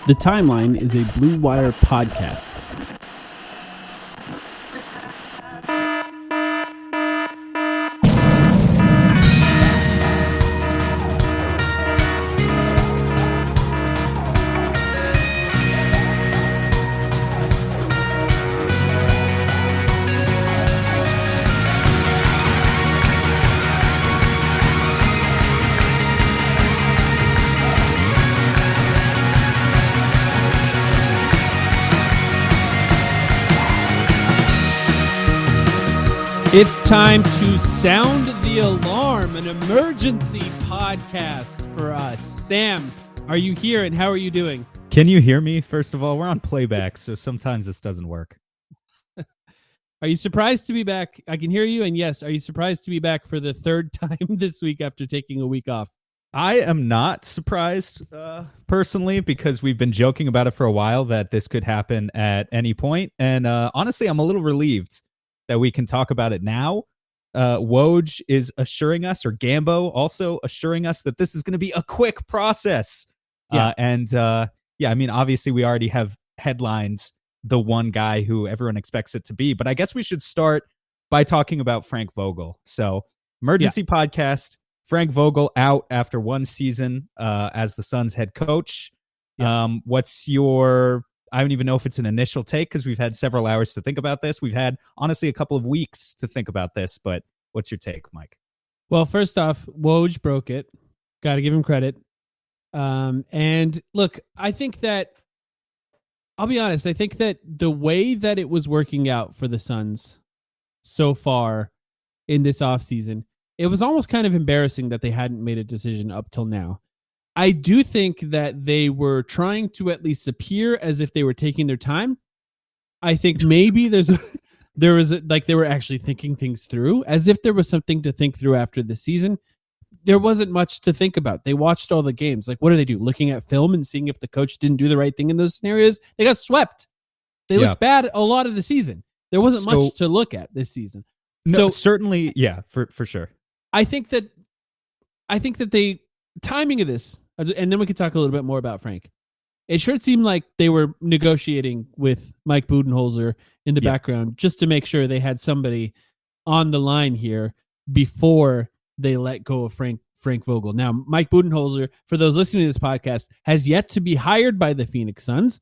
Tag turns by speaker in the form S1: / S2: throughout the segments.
S1: The Timeline is a Blue Wire podcast. It's time to sound the alarm, an emergency podcast for us. Sam, are you here and how are you doing?
S2: Can you hear me? First of all, we're on Playback, so sometimes this doesn't work.
S1: Are you surprised to be back? I can hear you, and yes, are you surprised to be back for the third time this week after taking a week off?
S2: I am not surprised, personally, because we've been joking about it for a while that this could happen at any point, and honestly, I'm a little relieved that we can talk about it now. Woj is assuring us, or Gambo also assuring us, that this is going to be a quick process. Yeah. I mean, obviously we already have headlines, the one guy who everyone expects it to be, but I guess we should start by talking about Frank Vogel. So emergency podcast, Frank Vogel out after one season as the Suns head coach. What's your... I don't even know if it's an initial take because we've had several hours to think about this. We've had, honestly, a couple of weeks to think about this, but what's your take, Mike?
S1: Well, first off, Woj broke it. Got to give him credit. And look, I think that, I'll be honest, I think that the way that it was working out for the Suns so far in this offseason, it was almost kind of embarrassing that they hadn't made a decision up till now. I do think that they were trying to at least appear as if they were taking their time. I think maybe they were actually thinking things through, as if there was something to think through after the season. There wasn't much to think about. They watched all the games. Like, what do they do? Looking at film and seeing if the coach didn't do the right thing in those scenarios. They got swept. They looked bad a lot of the season. There wasn't much to look at this season.
S2: No, certainly, for sure.
S1: I think that the timing of this, and then we can talk a little bit more about Frank. It sure seemed like they were negotiating with Mike Budenholzer in the background just to make sure they had somebody on the line here before they let go of Frank Vogel. Now, Mike Budenholzer, for those listening to this podcast, has yet to be hired by the Phoenix Suns,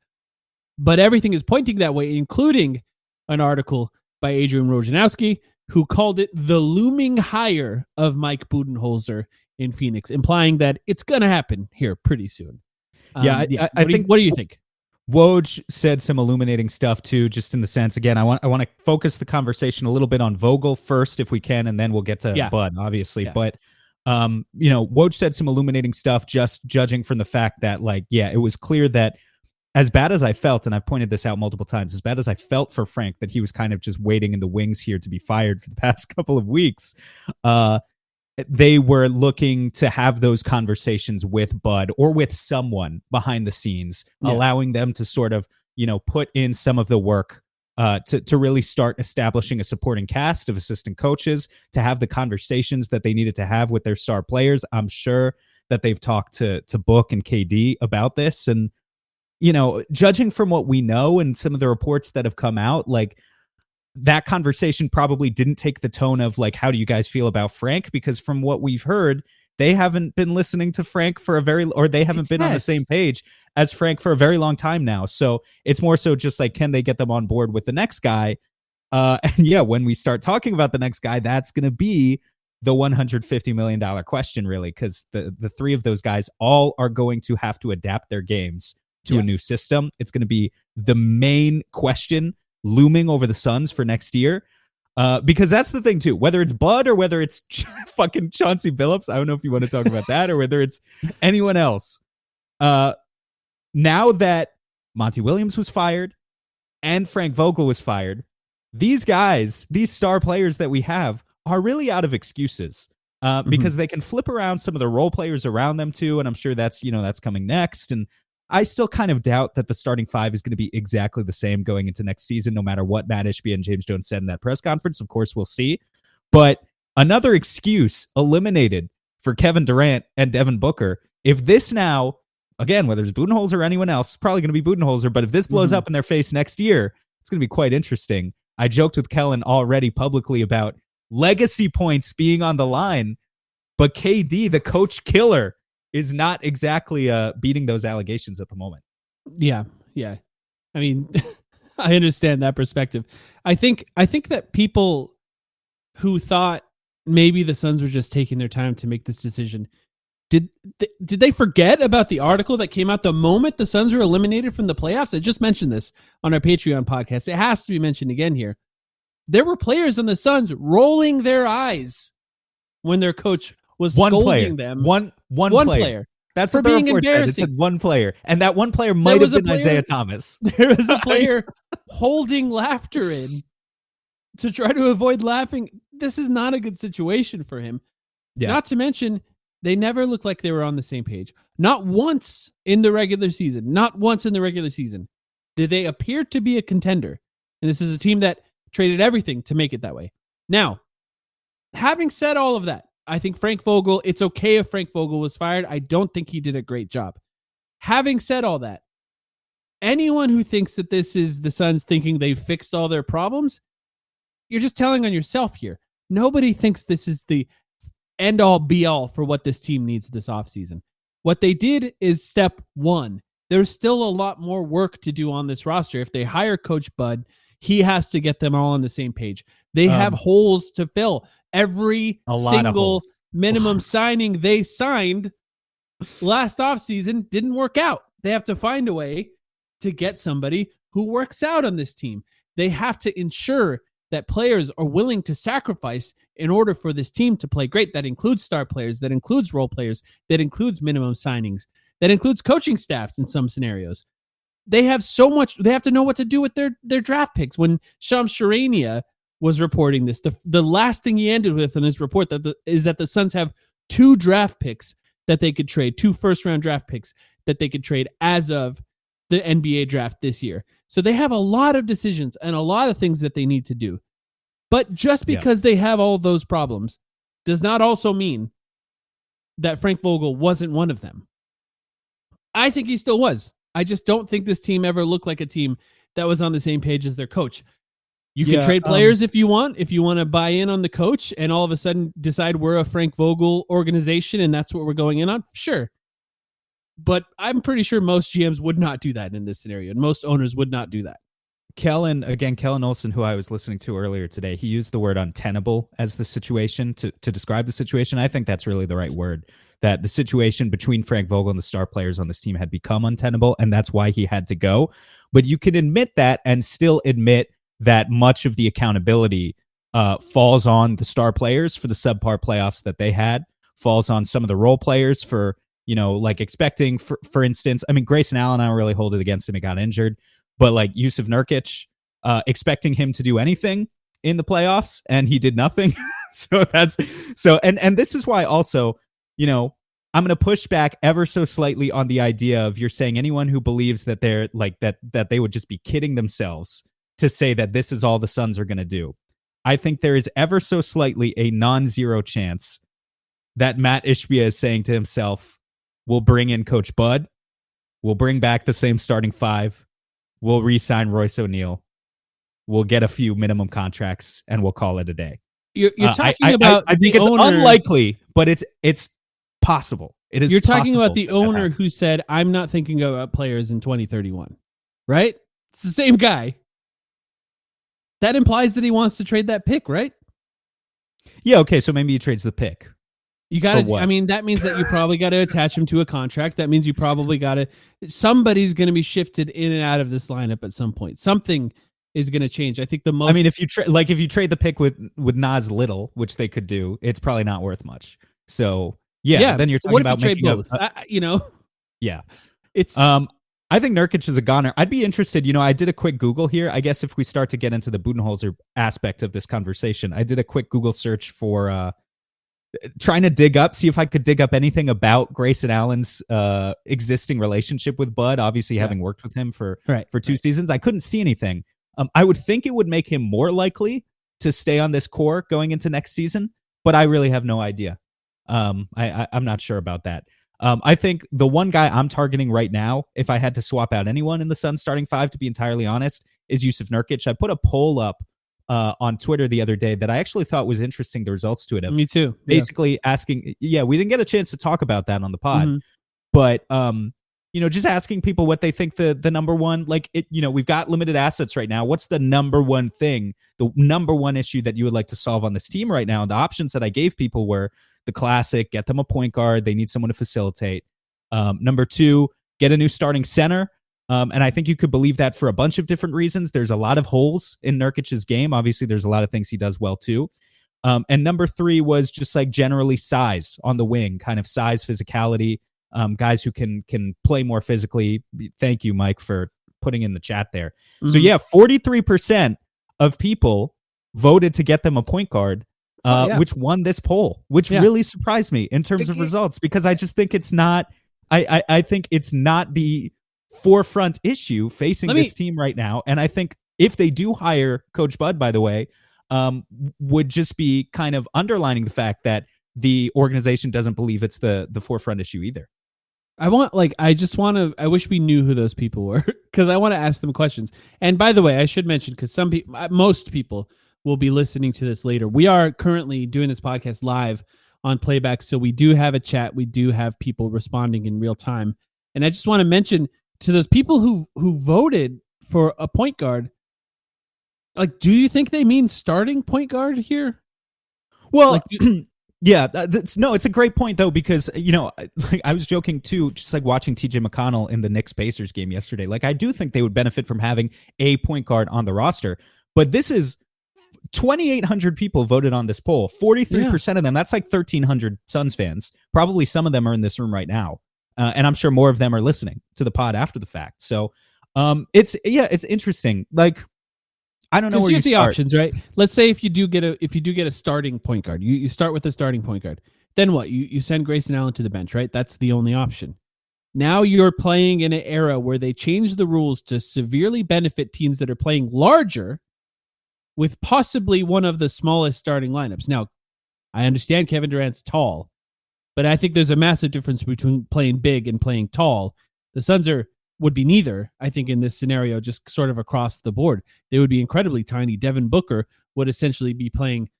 S1: but everything is pointing that way, including an article by Adrian Wojnarowski, who called it the looming hire of Mike Budenholzer in Phoenix, implying that it's going to happen here pretty soon.
S2: I think.
S1: What do you think?
S2: Woj said some illuminating stuff too, just in the sense. Again, I want to focus the conversation a little bit on Vogel first, if we can, and then we'll get to Bud, obviously. Yeah. But Woj said some illuminating stuff, just judging from the fact that, it was clear that, as bad as I felt, and I've pointed this out multiple times, as bad as I felt for Frank that he was kind of just waiting in the wings here to be fired for the past couple of weeks. They were looking to have those conversations with Bud or with someone behind the scenes, allowing them to sort of, put in some of the work to really start establishing a supporting cast of assistant coaches, to have the conversations that they needed to have with their star players. I'm sure that they've talked to Book and KD about this. And, judging from what we know and some of the reports that have come out, that conversation probably didn't take the tone of how do you guys feel about Frank? Because from what we've heard, they haven't been listening to Frank they haven't been on the same page as Frank for a very long time now. So it's more so just can they get them on board with the next guy? When we start talking about the next guy, that's going to be the $150 million question, really, because the three of those guys all are going to have to adapt their games to a new system. It's going to be the main question looming over the Suns for next year. Because that's the thing too, whether it's Bud or whether it's fucking Chauncey Billups, I don't know if you want to talk about that, or whether it's anyone else. Now that Monty Williams was fired and Frank Vogel was fired, these guys, these star players that we have, are really out of excuses because they can flip around some of the role players around them too. And I'm sure that's coming next. And I still kind of doubt that the starting five is going to be exactly the same going into next season, no matter what Matt Ishbia and James Jones said in that press conference. Of course, we'll see. But another excuse eliminated for Kevin Durant and Devin Booker. If this now again, whether it's Budenholzer or anyone else, probably going to be Budenholzer. But if this blows up in their face next year, it's going to be quite interesting. I joked with Kellen already publicly about legacy points being on the line, but KD, the coach killer, is not exactly beating those allegations at the moment.
S1: Yeah. I mean, I understand that perspective. I think that people who thought maybe the Suns were just taking their time to make this decision, did they forget about the article that came out the moment the Suns were eliminated from the playoffs? I just mentioned this on our Patreon podcast. It has to be mentioned again here. There were players on the Suns rolling their eyes when their coach was scolding them.
S2: One player. That's
S1: for
S2: what the
S1: being
S2: report said. It said one player. And that one player might have been Isaiah Thomas.
S1: There was a player holding laughter in to try to avoid laughing. This is not a good situation for him. Yeah. Not to mention, they never looked like they were on the same page. Not once in the regular season. Did they appear to be a contender. And this is a team that traded everything to make it that way. Now, having said all of that, I think Frank Vogel, it's okay if Frank Vogel was fired. I don't think he did a great job. Having said all that, anyone who thinks that this is the Suns thinking they've fixed all their problems, you're just telling on yourself here. Nobody thinks this is the end-all, be-all for what this team needs this offseason. What they did is step one. There's still a lot more work to do on this roster. If they hire Coach Bud, he has to get them all on the same page. They have holes to fill. Every single minimum signing they signed last offseason didn't work out. They have to find a way to get somebody who works out on this team. They have to ensure that players are willing to sacrifice in order for this team to play great. That includes star players, that includes role players, that includes minimum signings, that includes coaching staffs in some scenarios. They have so much, they have to know what to do with their draft picks. When Shams Charania was reporting this, the last thing he ended with in his report is that the Suns have 2 draft picks that they could trade, 2 first-round draft picks that they could trade as of the NBA draft this year. So they have a lot of decisions and a lot of things that they need to do. But just because they have all those problems does not also mean that Frank Vogel wasn't one of them. I think he still was. I just don't think this team ever looked like a team that was on the same page as their coach. You can trade players if you want to buy in on the coach and all of a sudden decide we're a Frank Vogel organization and that's what we're going in on. Sure. But I'm pretty sure most GMs would not do that in this scenario, and most owners would not do that.
S2: Kellen Olson, who I was listening to earlier today, he used the word untenable as the situation to describe the situation. I think that's really the right word, that the situation between Frank Vogel and the star players on this team had become untenable, and that's why he had to go. But you can admit that and still admit that much of the accountability falls on the star players for the subpar playoffs that they had, falls on some of the role players for, like expecting, for instance, I mean, Grayson Allen, I don't really hold it against him. He got injured. But like Yusuf Nurkic, expecting him to do anything in the playoffs, and he did nothing. And this is why also, I'm going to push back ever so slightly on the idea of you're saying anyone who believes that they're like that they would just be kidding themselves to say that this is all the Suns are going to do. I think there is ever so slightly a non-zero chance that Matt Ishbia is saying to himself, we'll bring in Coach Bud, we'll bring back the same starting 5, we'll re-sign Royce O'Neal, we'll get a few minimum contracts, and we'll call it a day.
S1: You're talking about
S2: I think it's
S1: owner,
S2: unlikely, but it's possible. It is.
S1: You're talking about the owner who said, I'm not thinking about players in 2031, right? It's the same guy. That implies that he wants to trade that pick, right?
S2: Yeah, okay, so maybe he trades the pick.
S1: You got to, I mean, that means that you probably got to attach him to a contract. That means you probably got to, somebody's going to be shifted in and out of this lineup at some point. Something is going to change. I think the most,
S2: I mean, if you trade the pick with Nas Little, which they could do, it's probably not worth much. So yeah, then you're talking about making
S1: both.
S2: Yeah.
S1: It's,
S2: I think Nurkic is a goner. I'd be interested. I did a quick Google here. I guess if we start to get into the Budenholzer aspect of this conversation, I did a quick Google search for trying to see if I could dig up anything about Grayson Allen's existing relationship with Bud, obviously having worked with him for 2 seasons. I couldn't see anything. I would think it would make him more likely to stay on this core going into next season, but I really have no idea. I'm not sure about that. I think the one guy I'm targeting right now, if I had to swap out anyone in the Suns starting five, to be entirely honest, is Yusuf Nurkic. I put a poll up on Twitter the other day that I actually thought was interesting, the results to it. Of
S1: Me too.
S2: basically asking, we didn't get a chance to talk about that on the pod,
S1: Mm-hmm.
S2: but just asking people what they think the number one, we've got limited assets right now. What's the number one thing, the number one issue that you would like to solve on this team right now? And the options that I gave people were the classic: get them a point guard. They need someone to facilitate. Number two, get a new starting center. And I think you could believe that for a bunch of different reasons. There's a lot of holes in Nurkic's game. Obviously, there's a lot of things he does well too. And number three was just like generally size on the wing, kind of size, physicality, guys who can play more physically. Thank you, Mike, for putting in the chat there. Mm-hmm. So yeah, 43% of people voted to get them a point guard, which won this poll, which really surprised me in terms of results, because I just think it's not, I think it's not the forefront issue facing this team right now. And I think if they do hire Coach Bud, by the way, would just be kind of underlining the fact that the organization doesn't believe it's the forefront issue either.
S1: I wish we knew who those people were, because I want to ask them questions. And by the way, I should mention, because most people will be listening to this later. We are currently doing this podcast live on Playback, so we do have a chat. We do have people responding in real time. And I just want to mention to those people who voted for a point guard, like, do you think they mean starting point guard here?
S2: Well, yeah, it's a great point though, because I was joking too, just like watching TJ McConnell in the Knicks Pacers game yesterday. Like, I do think they would benefit from having a point guard on the roster, but this is 2,800 people voted on this poll. 43% of them, that's like 1,300 Suns fans. Probably some of them are in this room right now. And I'm sure more of them are listening to the pod after the fact. So it's interesting. Like, I don't know where you
S1: the options, right? Let's say if you do get a starting point guard, you start with a starting point guard. Then what? You send Grayson Allen to the bench, right? That's the only option. Now you're playing in an era where they change the rules to severely benefit teams that are playing larger, with possibly one of the smallest starting lineups. Now, I understand Kevin Durant's tall, but I think there's a massive difference between playing big and playing tall. The Suns would be neither, I think, in this scenario, just sort of across the board. They would be incredibly tiny. Devin Booker would essentially be playing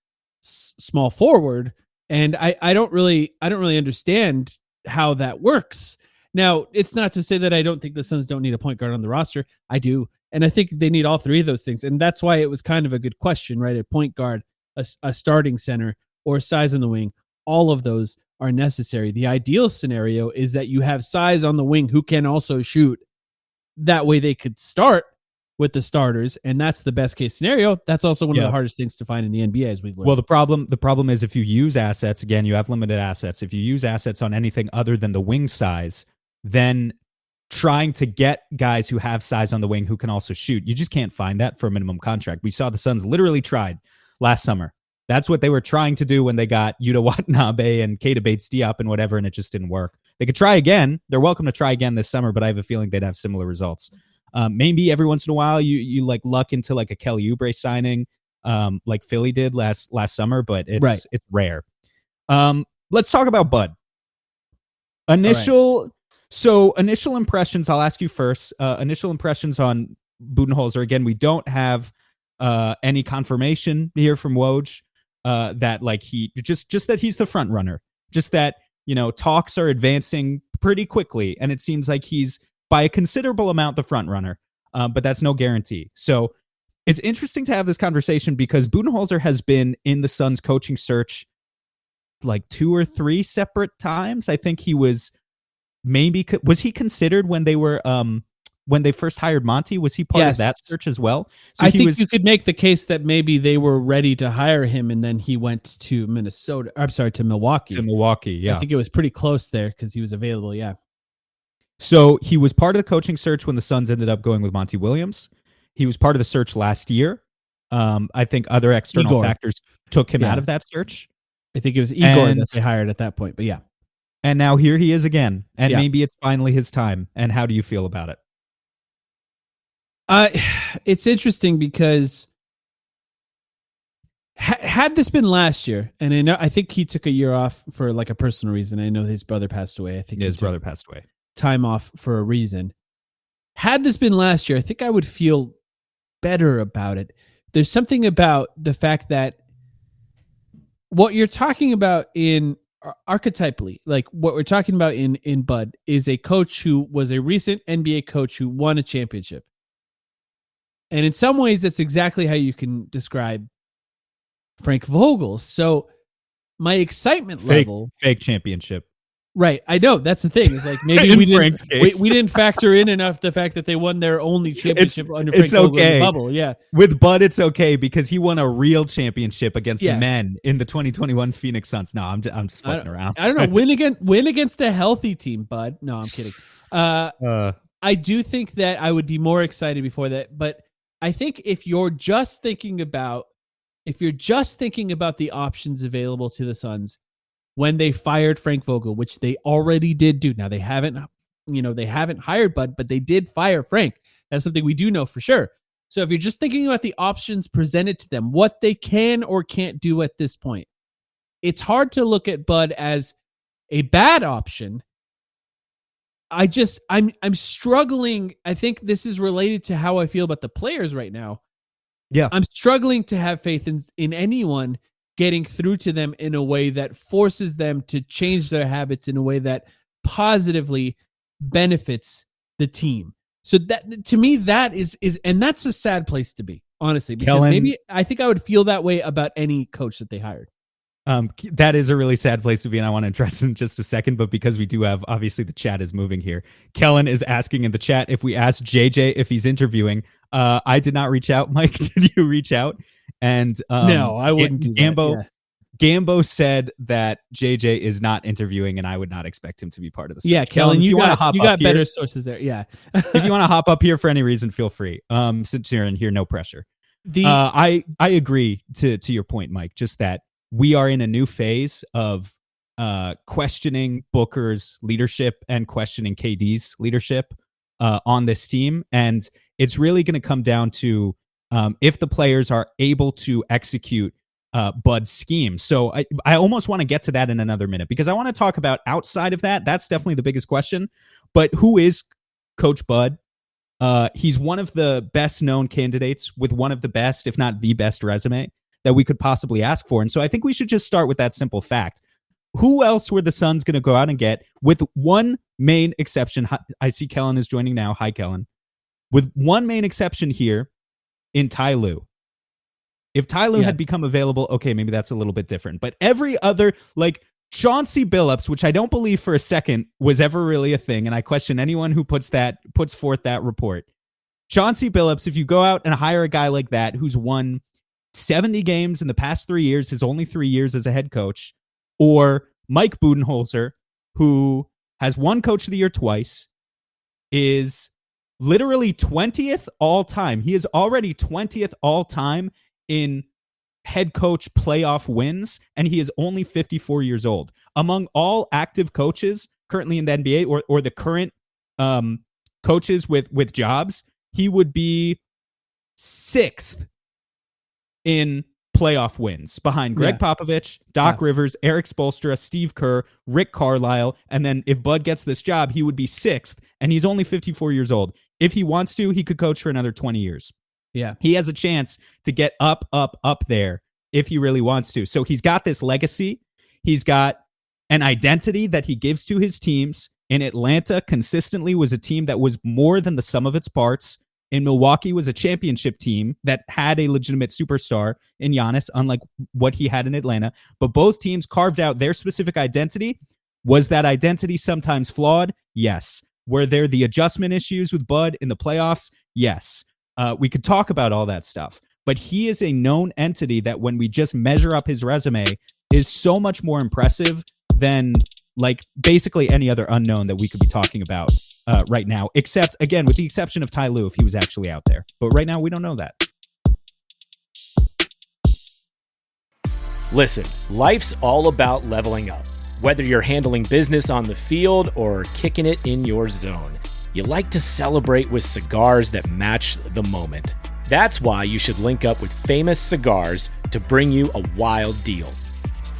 S1: small forward, and I don't really understand how that works. Now, it's not to say that I don't think the Suns don't need a point guard on the roster. I do, and I think they need all three of those things, and that's why it was kind of a good question, right? A point guard, a starting center, or size on the wing. All of those are necessary. The ideal scenario is that you have size on the wing who can also shoot. That way they could start with the starters, and that's the best case scenario. That's also one of the hardest things to find in the NBA, as we've learned.
S2: Well, the problem is, if you use assets, again, you have limited assets. If you use assets on anything other than the wing size, then trying to get guys who have size on the wing who can also shoot, you just can't find that for a minimum contract. We saw the Suns literally tried last summer. That's what they were trying to do when they got Yuta Watanabe and Keita Bates-Diop and whatever, and it just didn't work. They could try again. They're welcome to try again this summer, but I have a feeling they'd have similar results. Maybe every once in a while you like luck into like a Kelly Oubre signing, like Philly did last summer, but it's rare. Let's talk about Bud. Initial impressions. I'll ask you first. Initial impressions on Budenholzer. Again, we don't have any confirmation here from Woj that like he just that he's the front runner. Just that, talks are advancing pretty quickly, and it seems like he's by a considerable amount the front runner. But that's no guarantee. So it's interesting to have this conversation because Budenholzer has been in the Suns coaching search like 2 or 3 separate times. I think he was he considered when they were when they first hired Monty? Was he part of that search as well?
S1: So I think you could make the case that maybe they were ready to hire him, and then he went to to Milwaukee.
S2: To Milwaukee, yeah.
S1: I think it was pretty close there because he was available, yeah.
S2: So he was part of the coaching search when the Suns ended up going with Monty Williams. He was part of the search last year. I think other external factors took him out of that search.
S1: I think it was Igor that they hired at that point, but yeah.
S2: And now here he is again, and maybe it's finally his time. And how do you feel about it?
S1: It's interesting because Had this been last year, and I think he took a year off for like a personal reason. I know his brother passed away. I think
S2: his brother passed away.
S1: Time off for a reason. Had this been last year, I think I would feel better about it. There's something about the fact that what you're talking about in archetypally, like what we're talking about in Bud, is a coach who was a recent NBA coach who won a championship. And in some ways, that's exactly how you can describe Frank Vogel. So my excitement level,
S2: fake championship.
S1: Right. I know that's the thing. It's like maybe we didn't factor in enough the fact that they won their only championship under Frank Vogel in the bubble. Yeah.
S2: With Bud, it's okay because he won a real championship against men in the 2021 Phoenix Suns. No, I'm just fucking around.
S1: I don't know. Win against a healthy team, Bud. No, I'm kidding. I do think that I would be more excited before that, but I think if you're just thinking about the options available to the Suns when they fired Frank Vogel, which they already did do. Now they haven't hired Bud, but they did fire Frank. That's something we do know for sure. So if you're just thinking about the options presented to them, what they can or can't do at this point, it's hard to look at Bud as a bad option. I'm struggling. I think this is related to how I feel about the players right now.
S2: Yeah.
S1: I'm struggling to have faith in anyone getting through to them in a way that forces them to change their habits in a way that positively benefits the team. So that, to me, that is and that's a sad place to be, honestly, because maybe I think I would feel that way about any coach that they hired.
S2: That is a really sad place to be, and I want to address in just a second, but because we do have, obviously the chat is moving here. Kellen is asking in the chat if we asked JJ if he's interviewing. I did not reach out. Mike, did you reach out? And
S1: no, I wouldn't do that. Yeah.
S2: Gambo said that JJ is not interviewing, and I would not expect him to be part of the search.
S1: Yeah, Kellen, you got better sources there. Yeah.
S2: If you want to hop up here for any reason, feel free. Since you're in here, no pressure. I agree to your point, Mike, just that we are in a new phase of questioning Booker's leadership and questioning KD's leadership on this team. And it's really going to come down to if the players are able to execute Bud's scheme. So I almost want to get to that in another minute, because I want to talk about outside of that. That's definitely the biggest question. But who is Coach Bud? He's one of the best known candidates with one of the best, if not the best resume that we could possibly ask for. And so I think we should just start with that simple fact. Who else were the Suns going to go out and get, with one main exception? I see Kellen is joining now. Hi, Kellen. With one main exception here in Ty Lue. If Ty Lue had become available, okay, maybe that's a little bit different. But every other, like Chauncey Billups, which I don't believe for a second was ever really a thing, and I question anyone who puts forth that report. Chauncey Billups, if you go out and hire a guy like that who's won 70 games in the past 3 years, his only 3 years as a head coach, or Mike Budenholzer, who has won Coach of the Year twice, is literally 20th all time. He is already 20th all time in head coach playoff wins, and he is only 54 years old. Among all active coaches currently in the NBA, or the current coaches with jobs, he would be 6th in playoff wins, behind Greg Popovich, Doc Rivers, Eric Spoelstra, Steve Kerr, Rick Carlisle, and then if Bud gets this job, he would be 6th, and he's only 54 years old. If he wants to, he could coach for another 20 years.
S1: Yeah.
S2: He has a chance to get up there if he really wants to. So he's got this legacy. He's got an identity that he gives to his teams. In Atlanta, consistently was a team that was more than the sum of its parts. In Milwaukee, was a championship team that had a legitimate superstar in Giannis, unlike what he had in Atlanta. But both teams carved out their specific identity. Was that identity sometimes flawed? Yes. Were there the adjustment issues with Bud in the playoffs? Yes. We could talk about all that stuff. But he is a known entity that, when we just measure up his resume, is so much more impressive than like basically any other unknown that we could be talking about right now, except, again, with the exception of Ty Lue, if he was actually out there. But right now, we don't know that.
S3: Listen, life's all about leveling up. Whether you're handling business on the field or kicking it in your zone, you like to celebrate with cigars that match the moment. That's why you should link up with Famous Cigars to bring you a wild deal.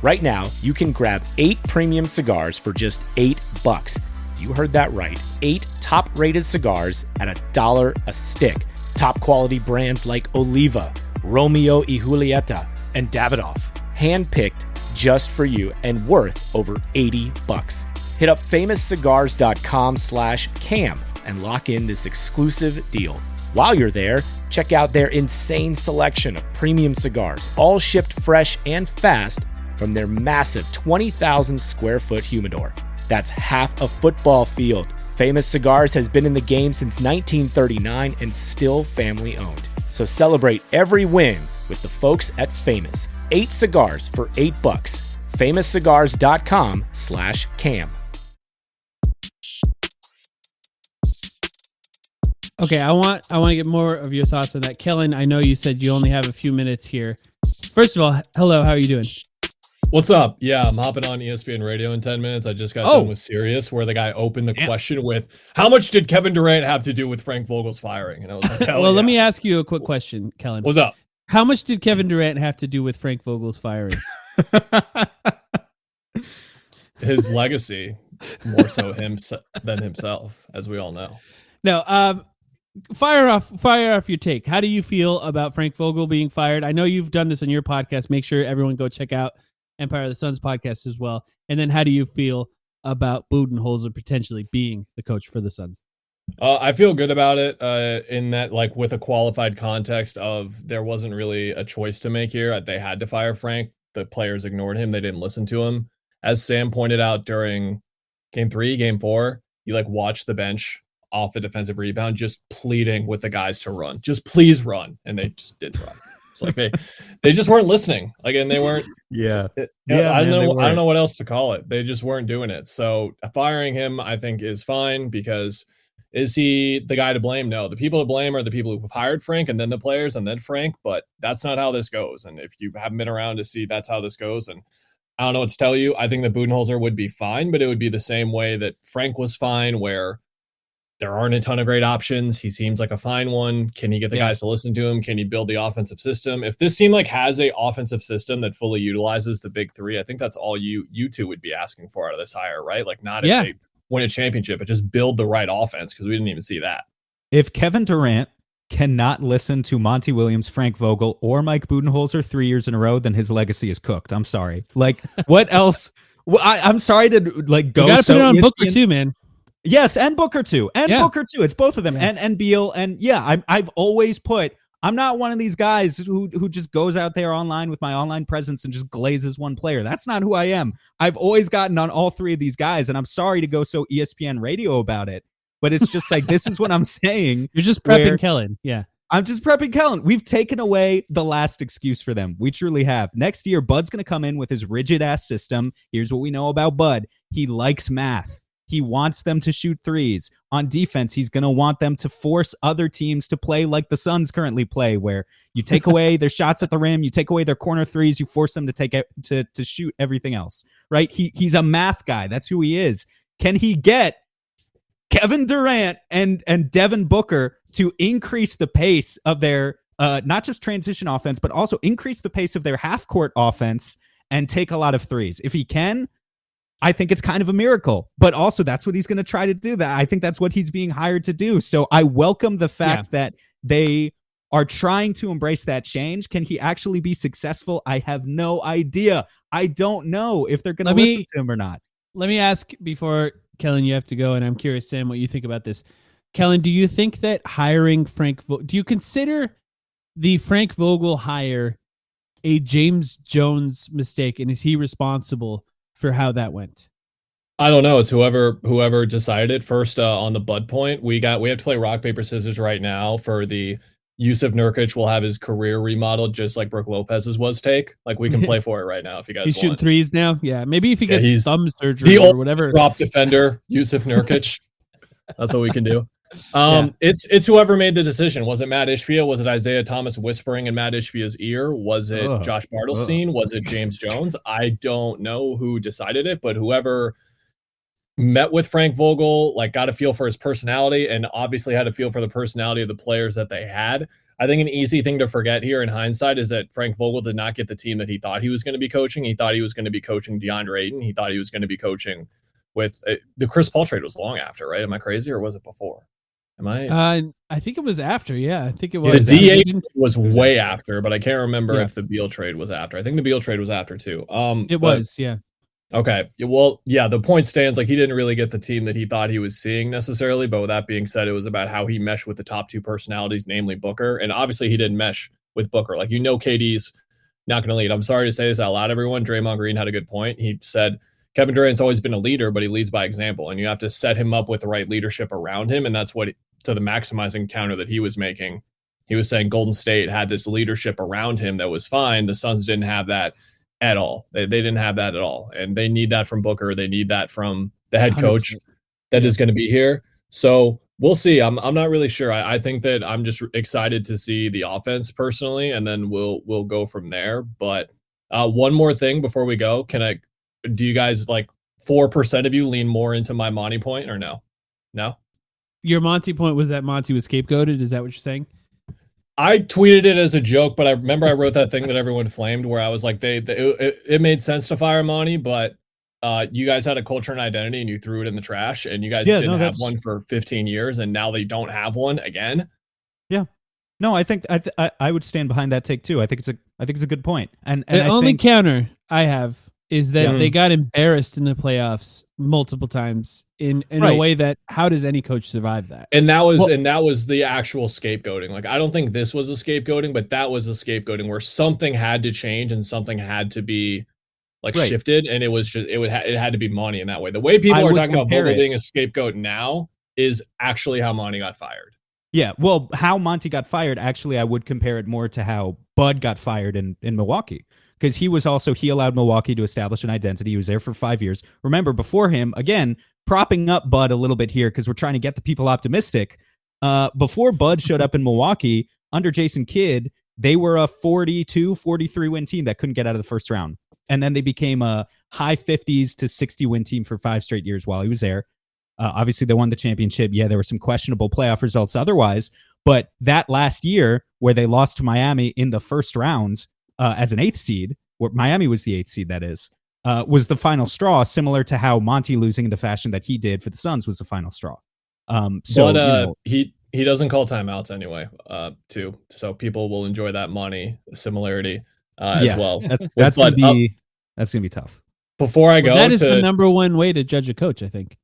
S3: Right now, you can grab 8 premium cigars for just $8. You heard that right. 8 top-rated cigars at $1 a stick. Top quality brands like Oliva, Romeo y Julieta, and Davidoff. Handpicked just for you and worth over $80. Hit up famouscigars.com/cam and lock in this exclusive deal. While you're there, check out their insane selection of premium cigars, all shipped fresh and fast from their massive 20,000 square foot humidor. That's half a football field. Famous Cigars has been in the game since 1939 and still family owned. So celebrate every win with the folks at Famous. 8 cigars for $8. famouscigars.com/cam.
S1: Okay, I want to get more of your thoughts on that. Kellen, I know you said you only have a few minutes here. First of all, hello, how are you doing?
S4: What's up? Yeah, I'm hopping on ESPN Radio in 10 minutes. I just got done with Sirius, where the guy opened the question with, how much did Kevin Durant have to do with Frank Vogel's firing? And I was like,
S1: well, let me ask you a quick question, Kellen.
S4: What's up?
S1: How much did Kevin Durant have to do with Frank Vogel's firing?
S4: His legacy, more so him than himself, as we all know.
S1: No, fire off your take. How do you feel about Frank Vogel being fired? I know you've done this on your podcast. Make sure everyone go check out Empire of the Suns podcast as well. And then how do you feel about Budenholzer potentially being the coach for the Suns?
S4: I feel good about it in that, like, with a qualified context of there wasn't really a choice to make here. They had to fire Frank. The players ignored him. They didn't listen to him. As Sam pointed out during game 3, game 4, you like watch the bench off a defensive rebound, just pleading with the guys to run. Just please run. And they just did run. It's like they just weren't listening. Like, and they weren't.
S2: Yeah.
S4: I don't know what else to call it. They just weren't doing it. So firing him, I think, is fine, because is he the guy to blame? No. The people to blame are the people who've hired Frank, and then the players, and then Frank. But that's not how this goes. And if you haven't been around to see that's how this goes, and I don't know what to tell you. I think that Budenholzer would be fine, but it would be the same way that Frank was fine, where there aren't a ton of great options. He seems like a fine one. Can he get the guys to listen to him? Can he build the offensive system? If this team like has a offensive system that fully utilizes the big 3, I think that's all you two would be asking for out of this hire, right? Like, not if they win a championship, but just build the right offense, because we didn't even see that.
S2: If Kevin Durant cannot listen to Monty Williams, Frank Vogel, or Mike Budenholzer 3 years in a row, then his legacy is cooked. I'm sorry. Like, what else? I'm sorry to like go.
S1: You gotta put it on Booker too, man.
S2: Yes, and Booker too. Booker too. It's both of them. Yeah. And Beal. And I've always put, I'm not one of these guys who just goes out there online with my online presence and just glazes one player. That's not who I am. I've always gotten on all 3 of these guys, and I'm sorry to go so ESPN Radio about it, but it's just like, this is what I'm saying.
S1: You're just prepping Kellen. Yeah.
S2: I'm just prepping Kellen. We've taken away the last excuse for them. We truly have. Next year, Bud's going to come in with his rigid ass system. Here's what we know about Bud. He likes math. He wants them to shoot threes. On defense, he's going to want them to force other teams to play like the Suns currently play, where you take away their shots at the rim, you take away their corner threes, you force them to take it to shoot everything else, right? He's a math guy. That's who he is. Can he get Kevin Durant and Devin Booker to increase the pace of their not just transition offense, but also increase the pace of their half-court offense and take a lot of threes? If he can, I think it's kind of a miracle, but also that's what he's going to try to do. That I think that's what he's being hired to do. So I welcome the fact that they are trying to embrace that change. Can he actually be successful? I have no idea. I don't know if they're going to listen to him or not.
S1: Let me ask before, Kellen, you have to go, and I'm curious, Sam, what you think about this. Kellen, do you think that hiring Frank Vogel, do you consider the Frank Vogel hire a James Jones mistake, and is he responsible for how that went?
S4: I don't know. It's whoever decided it first. On the Bud point, we have to play rock paper scissors right now for the Yusuf Nurkic will have his career remodeled just like Brooke Lopez's was. Take, like, we can play for it right now if you guys
S1: he's
S4: want.
S1: Shooting threes now. Yeah, maybe if he gets thumb surgery or whatever.
S4: Drop defender Yusuf Nurkic. That's what we can do. It's whoever made the decision. Was it Matt Ishbia? Was it Isaiah Thomas whispering in Matt Ishbia's ear? Was it Josh Bartelstein? Was it James Jones? I don't know who decided it, but whoever met with Frank Vogel, like got a feel for his personality, and obviously had a feel for the personality of the players that they had. I think an easy thing to forget here in hindsight is that Frank Vogel did not get the team that he thought he was going to be coaching. He thought he was going to be coaching DeAndre Ayton. He thought he was going to be coaching with the Chris Paul trade was long after, right? Am I crazy, or was it before? Am I?
S1: I think it was after. Yeah, I think it was.
S4: The D8 was way after, but I can't remember if the Beal trade was after. I think the Beal trade was after too.
S1: It was, yeah.
S4: Okay. Well, yeah, the point stands. Like, he didn't really get the team that he thought he was seeing necessarily. But with that being said, it was about how he meshed with the top two personalities, namely Booker. And obviously he didn't mesh with Booker. Like, KD's not going to lead. I'm sorry to say this out loud, everyone. Draymond Green had a good point. He said Kevin Durant's always been a leader, but he leads by example. And you have to set him up with the right leadership around him. And that's what, to the maximizing counter that he was making, he was saying Golden State had this leadership around him that was fine. The Suns didn't have that at all. They didn't have that at all. And they need that from Booker. They need that from the head coach that is going to be here. So we'll see. I'm not really sure. I think that I'm just excited to see the offense personally, and then we'll go from there. But one more thing before we go, do you guys, like, 4% of you lean more into my Monty point or no? No?
S1: Your Monty point was that Monty was scapegoated. Is that what you're saying?
S4: I tweeted it as a joke, but I remember I wrote that thing that everyone flamed where I was like, it made sense to fire Monty, but you guys had a culture and identity and you threw it in the trash, and you guys didn't have one for 15 years, and now they don't have one again.
S2: Yeah. No, I think I would stand behind that take too. I think it's a good point. And
S1: the only counter I have is that they got embarrassed in the playoffs multiple times in a way that, how does any coach survive that?
S4: And that was the actual scapegoating. Like, I don't think this was a scapegoating, but that was a scapegoating where something had to change and something had to be shifted, and it had to be Monty in that way. The way people are talking about Vogel being a scapegoat now is actually how Monty got fired.
S2: Yeah, well, how Monty got fired, actually, I would compare it more to how Bud got fired in Milwaukee. Because he allowed Milwaukee to establish an identity. He was there for 5 years. Remember, before him, again, propping up Bud a little bit here because we're trying to get the people optimistic. Before Bud showed up in Milwaukee, under Jason Kidd, they were a 42, 43 win team that couldn't get out of the first round. And then they became a high 50s to 60 win team for 5 straight years while he was there. Obviously, they won the championship. Yeah, there were some questionable playoff results otherwise. But that last year where they lost to Miami in the first round, as an 8th seed, where Miami was the 8th seed, that is, was the final straw, similar to how Monty losing in the fashion that he did for the Suns was the final straw.
S4: He doesn't call timeouts anyway, too. So people will enjoy that Monty similarity as well.
S2: That's gonna be tough.
S4: Before I go,
S1: that is the number one way to judge a coach, I think.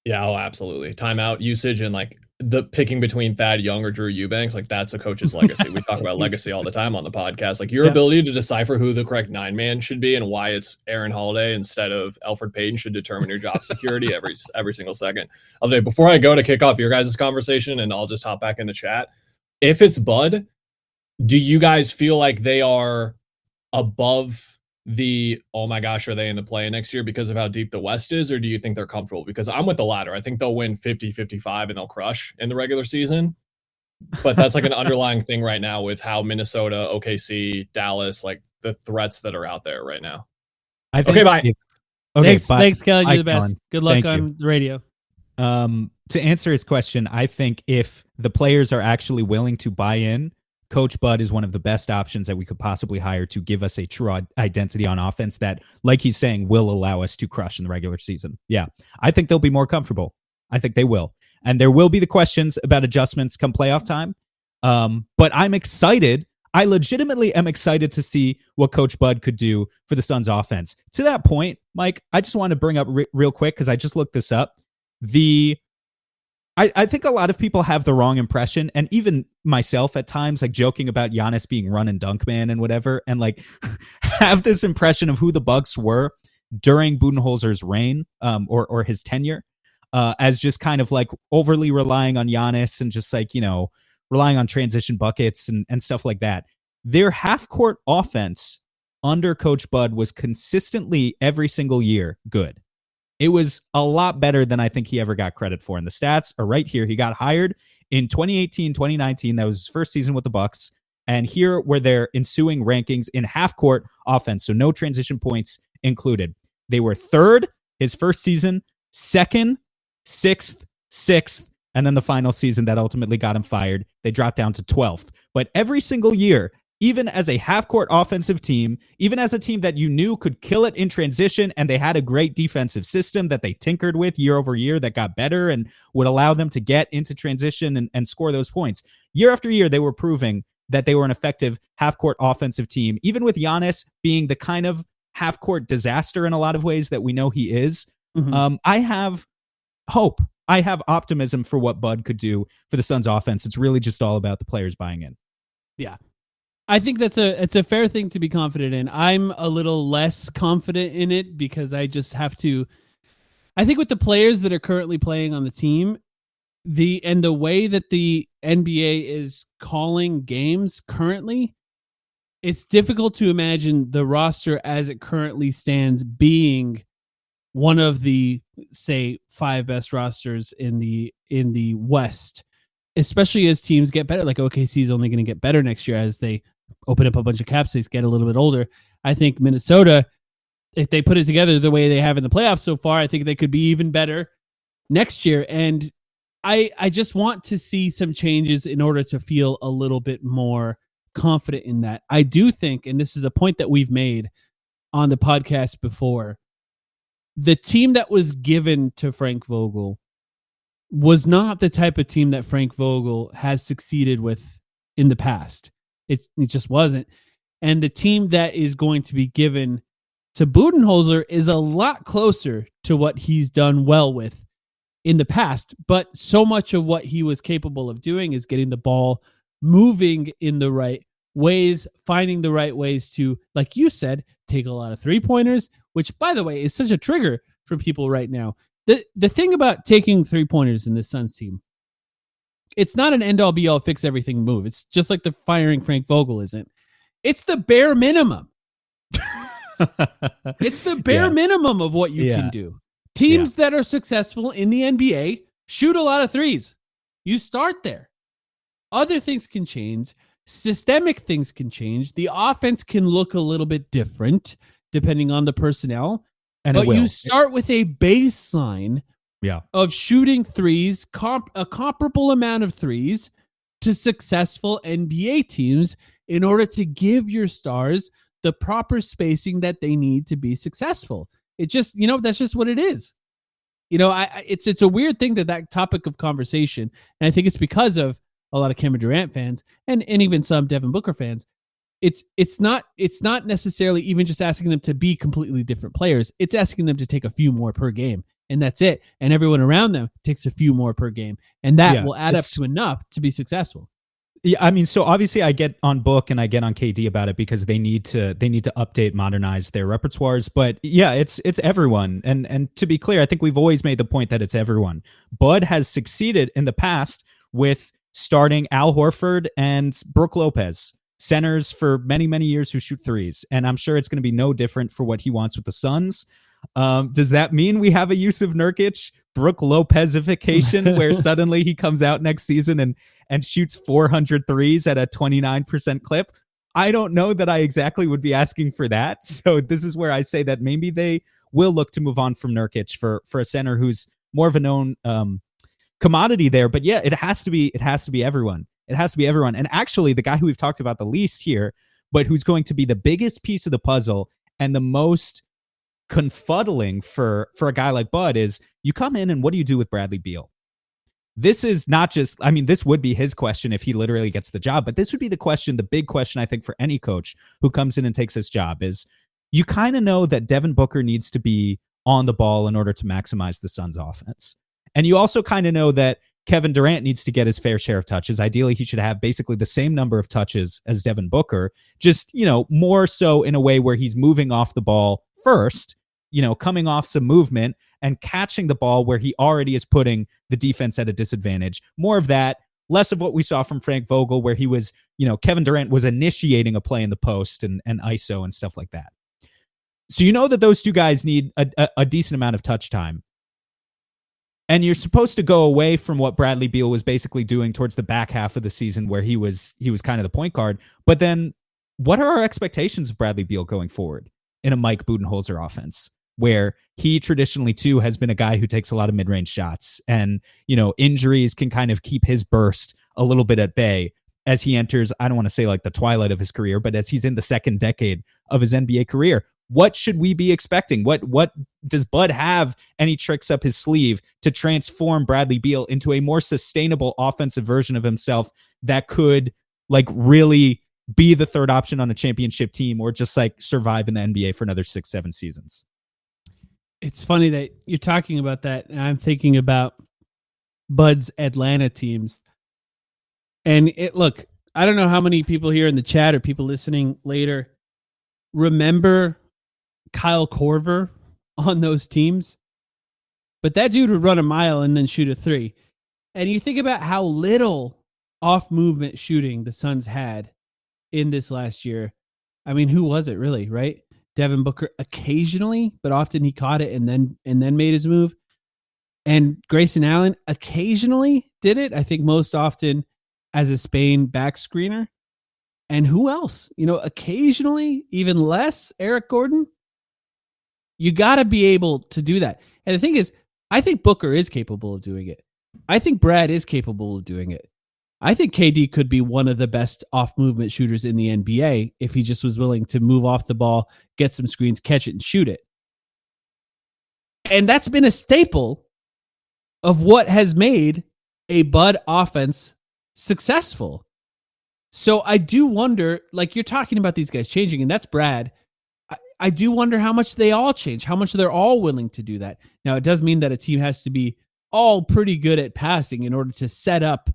S4: Yeah, absolutely. Timeout usage and like the picking between Thad Young or Drew Eubanks, like that's a coach's legacy. We talk about legacy all the time on the podcast. Like your ability to decipher who the correct 9-man should be and why it's Aaron Holiday instead of Elfrid Payton should determine your job security every single second of the day. Before I go to kick off your guys' conversation, and I'll just hop back in the chat. If it's Bud, do you guys feel like they are above the, oh my gosh, are they in the play next year because of how deep the West is, or do you think they're comfortable? Because I'm with the latter. I think they'll win 50-55 and they'll crush in the regular season. But that's like an underlying thing right now with how Minnesota, OKC, Dallas, like the threats that are out there right now. Okay, bye.
S1: Thanks, Kellen. You're the best. Colin. Good luck on the radio.
S2: To answer his question, I think if the players are actually willing to buy in, Coach Bud is one of the best options that we could possibly hire to give us a true identity on offense that, like he's saying, will allow us to crush in the regular season. Yeah, I think they'll be more comfortable. I think they will. And there will be the questions about adjustments come playoff time. But I'm excited. I legitimately am excited to see what Coach Bud could do for the Suns offense. To that point, Mike, I just want to bring up real quick, because I just looked this up. I think a lot of people have the wrong impression, and even myself at times, like joking about Giannis being run and dunk man and whatever, and like have this impression of who the Bucks were during Budenholzer's reign, or his tenure, as just kind of like overly relying on Giannis and just like, relying on transition buckets and stuff like that. Their half-court offense under Coach Bud was consistently every single year good. It was a lot better than I think he ever got credit for. And the stats are right here. He got hired in 2018, 2019. That was his first season with the Bucks. And here were their ensuing rankings in half-court offense. So no transition points included. They were third his first season 2nd, 6th, 6th, and then the final season that ultimately got him fired, they dropped down to 12th. But every single year, even as a half-court offensive team, even as a team that you knew could kill it in transition, and they had a great defensive system that they tinkered with year over year that got better and would allow them to get into transition and score those points. Year after year, they were proving that they were an effective half-court offensive team, even with Giannis being the kind of half-court disaster in a lot of ways that we know he is. Mm-hmm. I have hope. I have optimism for what Bud could do for the Suns offense. It's really just all about the players buying in.
S1: Yeah. I think it's a fair thing to be confident in. I'm a little less confident in it because I just have to. I think with the players that are currently playing on the team, the way that the NBA is calling games currently, it's difficult to imagine the roster as it currently stands being one of the, say, 5 best rosters in the West, especially as teams get better. Like OKC is only going to get better next year as they open up a bunch of cap space, get a little bit older. I think Minnesota, if they put it together the way they have in the playoffs so far, I think they could be even better next year. And I just want to see some changes in order to feel a little bit more confident in that. I do think, and this is a point that we've made on the podcast before, the team that was given to Frank Vogel was not the type of team that Frank Vogel has succeeded with in the past. It just wasn't. And the team that is going to be given to Budenholzer is a lot closer to what he's done well with in the past. But so much of what he was capable of doing is getting the ball moving in the right ways, finding the right ways to, like you said, take a lot of 3-pointers, which, by the way, is such a trigger for people right now. The thing about taking 3-pointers in this Suns team, it's not an end-all be-all fix everything move. It's just like the firing Frank Vogel isn't. It's the bare minimum. It's the bare minimum of what you can do. Teams that are successful in the NBA shoot a lot of threes. You start there. Other things can change. Systemic things can change. The offense can look a little bit different depending on the personnel. But you start with a baseline of shooting threes, a comparable amount of threes to successful NBA teams in order to give your stars the proper spacing that they need to be successful. It just, that's just what it is. It's a weird thing that topic of conversation, and I think it's because of a lot of Kevin Durant fans and even some Devin Booker fans. It's not necessarily even just asking them to be completely different players. It's asking them to take a few more per game, and that's it. And everyone around them takes a few more per game, and that will add up to enough to be successful.
S2: Yeah, I mean, so obviously I get on Book and I get on KD about it because they need to update, modernize their repertoires. But yeah, it's everyone. And to be clear, I think we've always made the point that it's everyone. Bud has succeeded in the past with starting Al Horford and Brook Lopez, centers for many, many years who shoot threes. And I'm sure it's going to be no different for what he wants with the Suns. Does that mean we have a Yusuf Nurkic, Brook Lopezification, where suddenly he comes out next season and shoots 400 threes at a 29% clip? I don't know that I exactly would be asking for that. So this is where I say that maybe they will look to move on from Nurkic for a center who's more of a known commodity there. But yeah, it has to be everyone. It has to be everyone. And actually, the guy who we've talked about the least here, but who's going to be the biggest piece of the puzzle and the most confuddling for a guy like Bud is you come in and what do you do with Bradley Beal? This is not just, I mean, this would be his question if he literally gets the job, but this would be the big question, I think, for any coach who comes in and takes this job is you kind of know that Devin Booker needs to be on the ball in order to maximize the Suns offense. And you also kind of know that Kevin Durant needs to get his fair share of touches. Ideally, he should have basically the same number of touches as Devin Booker, just, more so in a way where he's moving off the ball first, coming off some movement and catching the ball where he already is putting the defense at a disadvantage. More of that, less of what we saw from Frank Vogel, where he was, Kevin Durant was initiating a play in the post and ISO and stuff like that. So that those two guys need a decent amount of touch time. And you're supposed to go away from what Bradley Beal was basically doing towards the back half of the season where he was kind of the point guard. But then what are our expectations of Bradley Beal going forward in a Mike Budenholzer offense? where he traditionally too has been a guy who takes a lot of mid-range shots, and injuries can kind of keep his burst a little bit at bay as he enters, I don't want to say like the twilight of his career, but as he's in the second decade of his NBA career. What should we be expecting? What does Bud have any tricks up his sleeve to transform Bradley Beal into a more sustainable offensive version of himself that could like really be the third option on a championship team, or just like survive in the NBA for another 6-7 seasons?
S1: It's funny that you're talking about that, and I'm thinking about Bud's Atlanta teams. And look, I don't know how many people here in the chat or people listening later remember Kyle Korver on those teams, but that dude would run a mile and then shoot a three. And you think about how little off movement shooting the Suns had in this last year. I mean, who was it really, right? Devin Booker occasionally, but often he caught it and then made his move. And Grayson Allen occasionally did it. I think most often as a Spain back screener. And who else? Occasionally, even less, Eric Gordon. You got to be able to do that. And the thing is, I think Booker is capable of doing it. I think Brad is capable of doing it. I think KD could be one of the best off-movement shooters in the NBA if he just was willing to move off the ball, get some screens, catch it, and shoot it. And that's been a staple of what has made a Bud offense successful. So I do wonder, like you're talking about these guys changing, and that's Brad. I do wonder how much they all change, how much they're all willing to do that. Now, it does mean that a team has to be all pretty good at passing in order to set up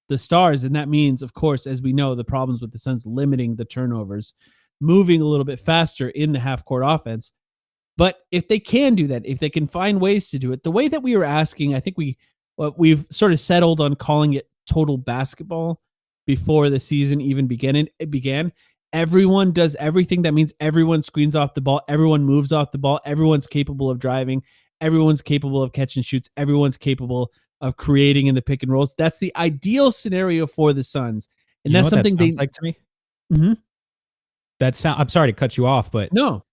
S1: the stars. And that means, of course, as we know, the problems with the Suns limiting the turnovers, moving a little bit faster in the half-court offense. But if they can do that, if they can find ways to do it, the way that we were asking, I think we've sort of settled on calling it total basketball before the season even began. Everyone does everything. That means everyone screens off the ball. Everyone moves off the ball. Everyone's capable of driving. Everyone's capable of catch and shoots. Everyone's capable of creating in the pick and rolls. That's the ideal scenario for the Suns. And that's something
S2: that sounds like to me.
S1: Mm-hmm.
S2: I'm sorry to cut you off, but
S1: no,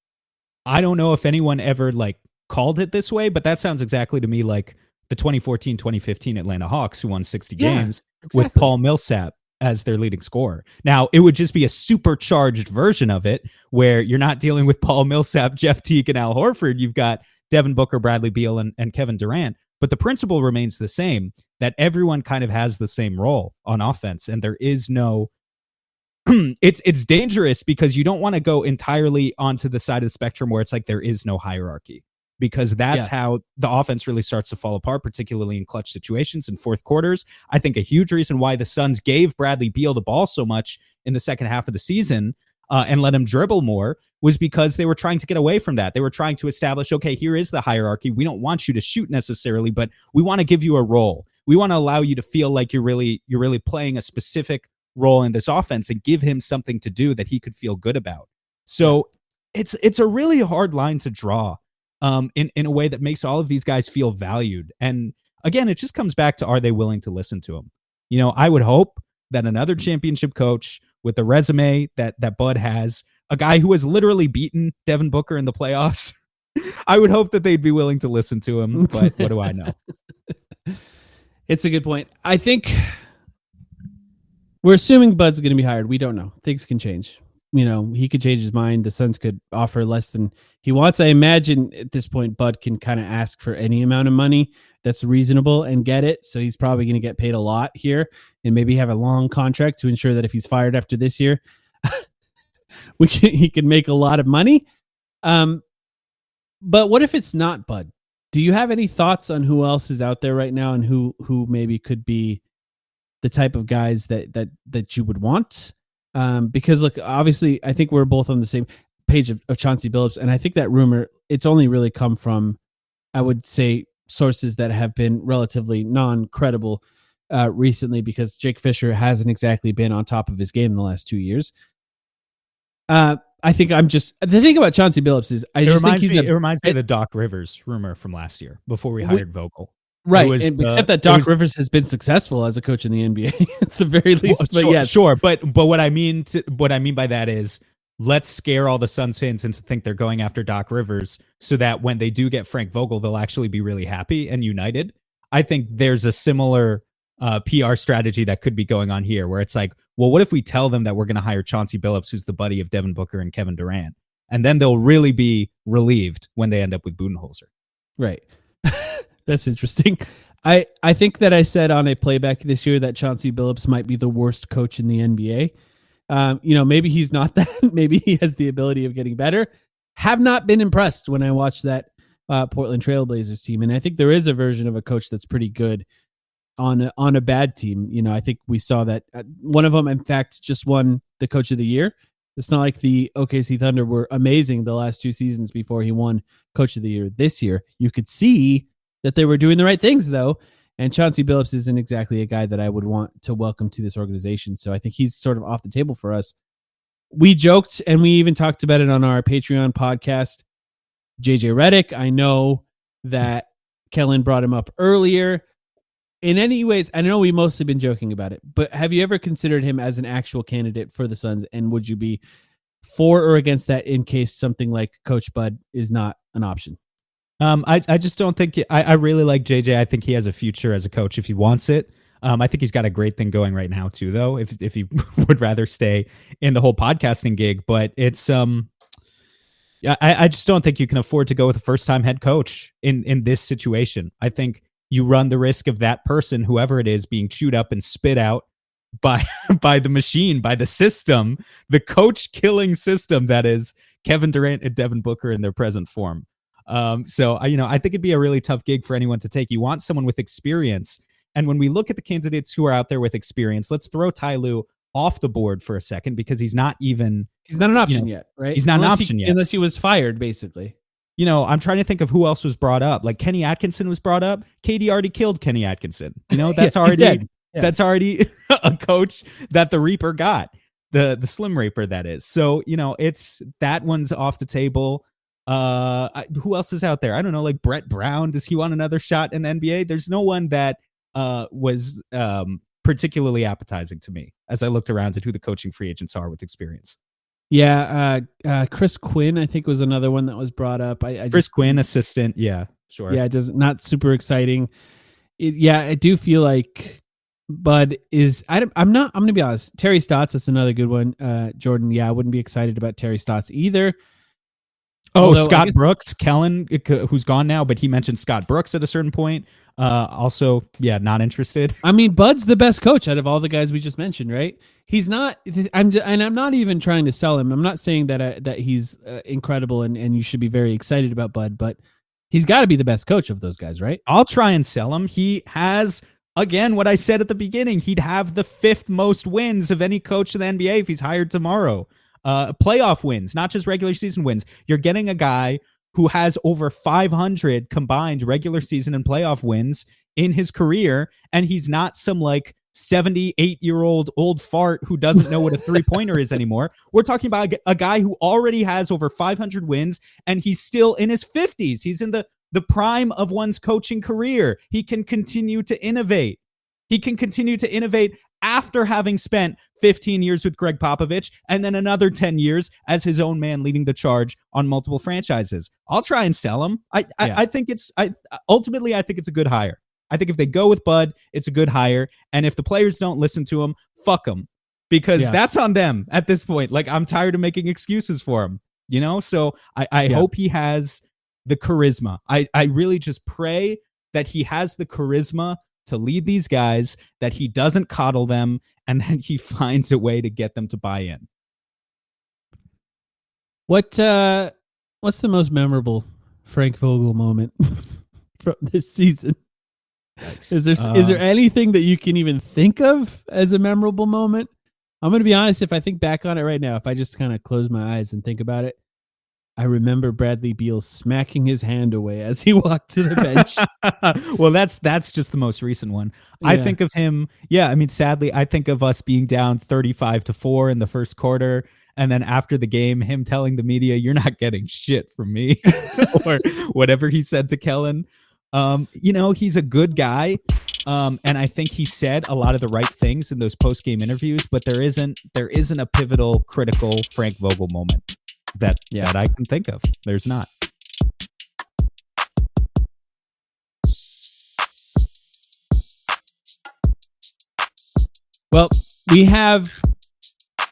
S2: I don't know if anyone ever like called it this way, but that sounds exactly to me like the 2014-2015 Atlanta Hawks, who won 60 games with Paul Millsap as their leading scorer. Now, it would just be a supercharged version of it where you're not dealing with Paul Millsap, Jeff Teague, and Al Horford. You've got Devin Booker, Bradley Beal, and Kevin Durant. But the principle remains the same, that everyone kind of has the same role on offense. And there is no... it's dangerous because you don't want to go entirely onto the side of the spectrum where it's like there is no hierarchy, because that's how the offense really starts to fall apart, particularly in clutch situations in fourth quarters. I think a huge reason why the Suns gave Bradley Beal the ball so much in the second half of the season and let him dribble more was because they were trying to get away from that. They were trying to establish, okay, here is the hierarchy. We don't want you to shoot necessarily, but we want to give you a role. We want to allow you to feel like you're really playing a specific role in this offense and give him something to do that he could feel good about. So it's a really hard line to draw in a way that makes all of these guys feel valued. And again, it just comes back to, are they willing to listen to him? I would hope that another championship coach with the resume that Bud has, a guy who has literally beaten Devin Booker in the playoffs, I would hope that they'd be willing to listen to him. But what do I know?
S1: It's a good point. I think we're assuming Bud's going to be hired. We don't know. Things can change. He could change his mind. The Suns could offer less than he wants. I imagine at this point, Bud can kind of ask for any amount of money that's reasonable and get it. So he's probably going to get paid a lot here and maybe have a long contract to ensure that if he's fired after this year, he can make a lot of money. But what if it's not Bud? Do you have any thoughts on who else is out there right now and who maybe could be the type of guys that you would want? Because look, obviously, I think we're both on the same page of Chauncey Billups, and I think that rumor, it's only really come from, I would say, sources that have been relatively non-credible recently, because Jake Fisher hasn't exactly been on top of his game in the last 2 years. I think the thing about Chauncey Billups is it
S2: reminds me of the Doc Rivers rumor from last year before we hired Vogel.
S1: Right, except that Doc Rivers has been successful as a coach in the NBA at the very least.
S2: Sure. But what I mean by that is let's scare all the Suns fans into think they're going after Doc Rivers so that when they do get Frank Vogel, they'll actually be really happy and united. I think there's a similar PR strategy that could be going on here where it's like, well, what if we tell them that we're going to hire Chauncey Billups, who's the buddy of Devin Booker and Kevin Durant? And then they'll really be relieved when they end up with Budenholzer.
S1: Right. That's interesting. I think that I said on a playback this year that Chauncey Billups might be the worst coach in the NBA. Maybe he's not that. Maybe he has the ability of getting better. Have not been impressed when I watched that Portland Trailblazers team. And I think there is a version of a coach that's pretty good on a bad team. I think we saw that one of them, in fact, just won the Coach of the Year. It's not like the OKC Thunder were amazing the last 2 seasons before he won Coach of the Year this year. You could see that they were doing the right things, though. And Chauncey Billups isn't exactly a guy that I would want to welcome to this organization. So I think he's sort of off the table for us. We joked, and we even talked about it on our Patreon podcast. JJ Redick, I know that Kellen brought him up earlier. In any ways, I know we've mostly been joking about it, but have you ever considered him as an actual candidate for the Suns? And would you be for or against that in case something like Coach Bud is not an option?
S2: I just don't think I really like JJ. I think he has a future as a coach if he wants it. I think he's got a great thing going right now too, though, if he would rather stay in the whole podcasting gig. But it's I just don't think you can afford to go with a first-time head coach in this situation. I think you run the risk of that person, whoever it is, being chewed up and spit out by the machine, by the system, the coach killing system that is Kevin Durant and Devin Booker in their present form. So I think it'd be a really tough gig for anyone to take. You want someone with experience. And when we look at the candidates who are out there with experience, let's throw Ty Lue off the board for a second because he's not an option
S1: yet, right?
S2: He's not an option yet.
S1: Unless he was fired, basically.
S2: I'm trying to think of who else was brought up. Like Kenny Atkinson was brought up. KD already killed Kenny Atkinson. That's already that's already a coach that the Reaper got. The Slim Reaper, that is. So, it's that one's off the table. Who else is out there? I don't know, like Brett Brown. Does he want another shot in the NBA? There's no one that was particularly appetizing to me as I looked around at who the coaching free agents are with experience.
S1: Yeah, Chris Quinn, I think, was another one that was brought up.
S2: Chris Quinn, assistant. Yeah, sure.
S1: Yeah, not super exciting. I do feel like Bud is. I'm going to be honest. Terry Stotts, that's another good one. Jordan, yeah, I wouldn't be excited about Terry Stotts either.
S2: Although, Scott Brooks, Kellen, who's gone now, but he mentioned Scott Brooks at a certain point. Also, yeah, not interested.
S1: I mean, Bud's the best coach out of all the guys we just mentioned, right? He's not. I'm not even trying to sell him. I'm not saying that he's incredible and you should be very excited about Bud, but he's got to be the best coach of those guys, right?
S2: I'll try and sell him. He has, again, what I said at the beginning. He'd have the 5th most wins of any coach in the NBA if he's hired tomorrow. Playoff wins, not just regular season wins. You're getting a guy who has over 500 combined regular season and playoff wins in his career, and he's not some 78-year-old old fart who doesn't know what a three-pointer is anymore. We're talking about a guy who already has over 500 wins, and he's still in his 50s. He's in the prime of one's coaching career. He can continue to innovate. He can continue to innovate after having spent 15 years with Greg Popovich and then another 10 years as his own man leading the charge on multiple franchises. I'll try and sell him. I think ultimately I think it's a good hire. I think if they go with Bud, it's a good hire. And if the players don't listen to him, fuck them, because that's on them at this point. I'm tired of making excuses for him, So I hope he has the charisma. I really just pray that he has the charisma to lead these guys, that he doesn't coddle them, and then he finds a way to get them to buy in.
S1: What's the most memorable Frank Vogel moment from this season? Is there anything that you can even think of as a memorable moment? I'm going to be honest, if I think back on it right now, if I just kind of close my eyes and think about it, I remember Bradley Beal smacking his hand away as he walked to the bench.
S2: Well, that's just the most recent one. Yeah. I think of him. Yeah. I mean, sadly, I think of us being down 35-4 in the first quarter. And then after the game, him telling the media, "You're not getting shit from me," or whatever he said to Kellen. He's a good guy. And I think he said a lot of the right things in those post-game interviews, but there isn't a pivotal, critical Frank Vogel moment that I can think of. There's not.
S1: Well, we have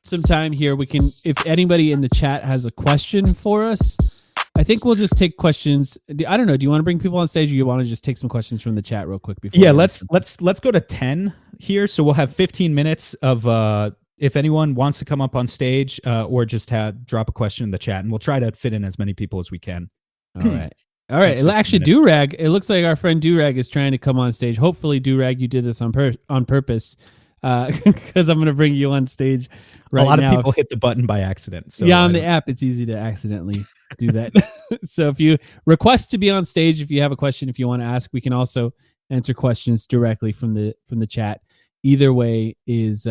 S1: some time here. We can, if anybody in the chat has a question for us, I think we'll just take questions. I don't know. Do you want to bring people on stage, or you want to just take some questions from the chat real quick? Before
S2: let's go to 10 here. So we'll have 15 minutes of if anyone wants to come up on stage or just drop a question in the chat, and we'll try to fit in as many people as we can.
S1: All right. Actually, Durag, it looks like our friend Durag is trying to come on stage. Hopefully, Durag, you did this on purpose, because I'm going to bring you on stage right now.
S2: A lot of people hit the button by accident. So
S1: on the app, it's easy to accidentally do that. So if you request to be on stage, if you have a question, if you want to ask, we can also answer questions directly from the chat. Either way is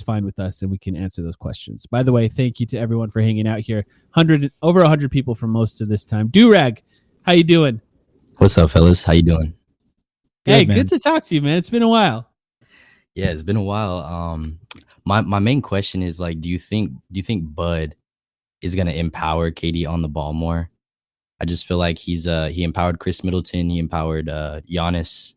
S1: fine with us, and we can answer those questions. By the way, thank you to everyone for hanging out here. Over 100 people for most of this time. Durag, how you doing?
S5: What's up, fellas? How you doing?
S1: Good to talk to you, man. It's been a while.
S5: Yeah, it's been a while. My main question is, like, do you think Bud is gonna empower KD on the ball more? I just feel like he empowered Chris Middleton, he empowered Giannis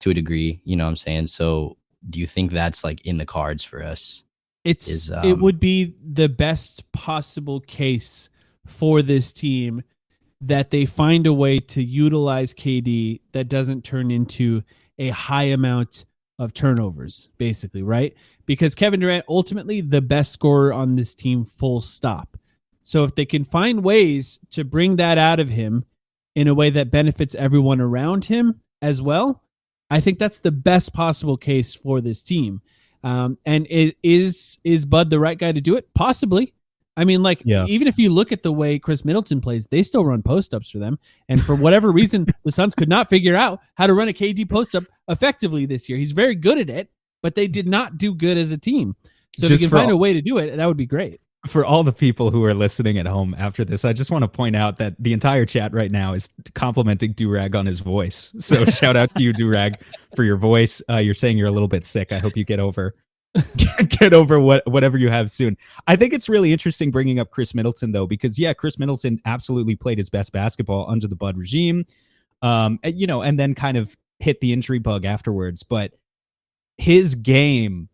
S5: to a degree, you know what I'm saying? So do you think that's like in the cards for us?
S1: It would be the best possible case for this team that they find a way to utilize KD that doesn't turn into a high amount of turnovers, basically, right? Because Kevin Durant, ultimately the best scorer on this team, full stop. So if they can find ways to bring that out of him in a way that benefits everyone around him as well, I think that's the best possible case for this team. And is Bud the right guy to do it? Possibly. I mean, even if you look at the way Chris Middleton plays, they still run post-ups for them. And for whatever reason, the Suns could not figure out how to run a KD post-up effectively this year. He's very good at it, but they did not do good as a team. So if you can find a way to do it, that would be great.
S2: For all the people who are listening at home after this, I just want to point out that the entire chat right now is complimenting Durag on his voice. So shout out to you, Durag, for your voice. You're saying you're a little bit sick. I hope you get over whatever you have soon. I think it's really interesting bringing up Chris Middleton, though, because Chris Middleton absolutely played his best basketball under the Bud regime, and then kind of hit the injury bug afterwards. But his game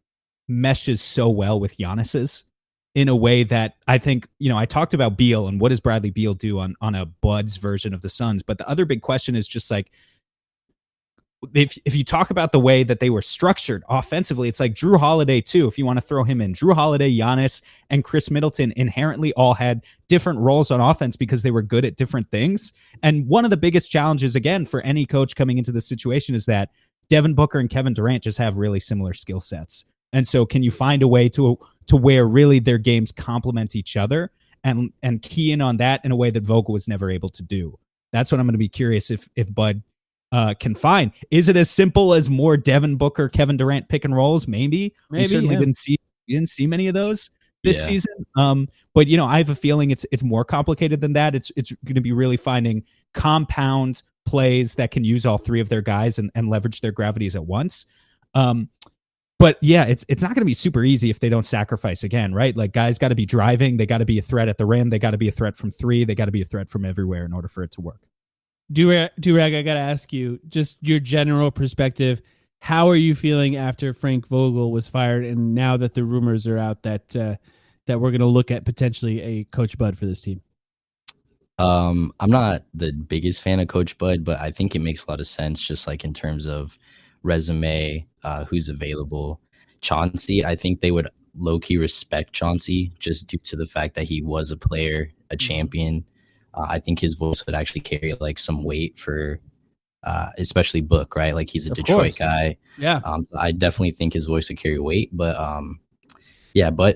S2: meshes so well with Giannis's in a way that I think, I talked about Beal and what does Bradley Beal do on a Bud's version of the Suns. But the other big question is just like, if you talk about the way that they were structured offensively, it's like Drew Holiday too, if you want to throw him in. Drew Holiday, Giannis, and Chris Middleton inherently all had different roles on offense because they were good at different things. And one of the biggest challenges, again, for any coach coming into this situation is that Devin Booker and Kevin Durant just have really similar skill sets. And so can you find a way to where really their games complement each other and key in on that in a way that Vogel was never able to do? That's what I'm going to be curious if Bud can find. Is it as simple as more Devin Booker, Kevin Durant pick and rolls? Maybe. We certainly didn't see many of those this season. But I have a feeling it's more complicated than that. It's going to be really finding compound plays that can use all three of their guys and leverage their gravities at once. But it's not going to be super easy if they don't sacrifice again, right? Like, guys got to be driving. They got to be a threat at the rim. They got to be a threat from three. They got to be a threat from everywhere in order for it to work.
S1: Durag, I got to ask you, just your general perspective. How are you feeling after Frank Vogel was fired, and now that the rumors are out that we're going to look at potentially a Coach Bud for this team?
S5: I'm not the biggest fan of Coach Bud, but I think it makes a lot of sense, just like in terms of resume, who's available. Chauncey, I think they would low-key respect Chauncey just due to the fact that he was a player, a champion. I think his voice would actually carry like some weight for especially Book, right? Like, he's a Detroit guy.
S1: Yeah.
S5: I definitely think his voice would carry weight, but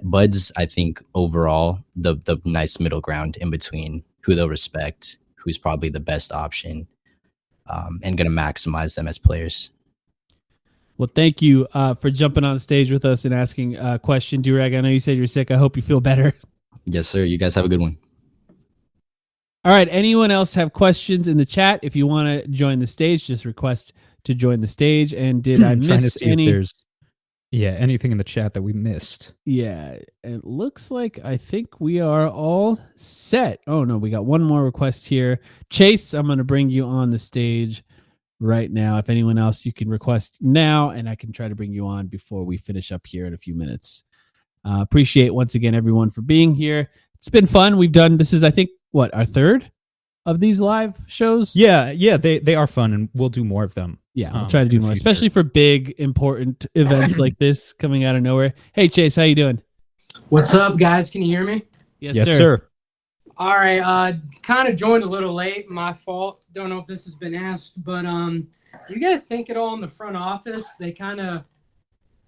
S5: Bud's, I think, overall the nice middle ground in between who they'll respect, who's probably the best option, and going to maximize them as players.
S1: Well, thank you for jumping on stage with us and asking a question, Durag. I know you said you're sick. I hope you feel better.
S5: Yes, sir. You guys have a good one.
S1: All right. Anyone else have questions in the chat? If you want to join the stage, just request to join the stage. And did I miss
S2: trying to see
S1: any?
S2: If there's anything in the chat that we missed.
S1: Yeah, it looks like I think we are all set. Oh no, we got one more request here. Chase, I'm going to bring you on the stage right now. If anyone else, you can request now, and I can try to bring you on before we finish up here in a few minutes. Appreciate once again everyone for being here. It's been fun. We've done, this is I think what, our third of these live shows?
S2: Yeah, they are fun, and we'll do more of them.
S1: Yeah, we'll try to do more, especially for big, important events like this coming out of nowhere. Hey, Chase, how you doing?
S6: What's up, guys? Can you hear me?
S2: Yes, sir.
S6: All right, kind of joined a little late. My fault. Don't know if this has been asked, but do you guys think at all in the front office they kind of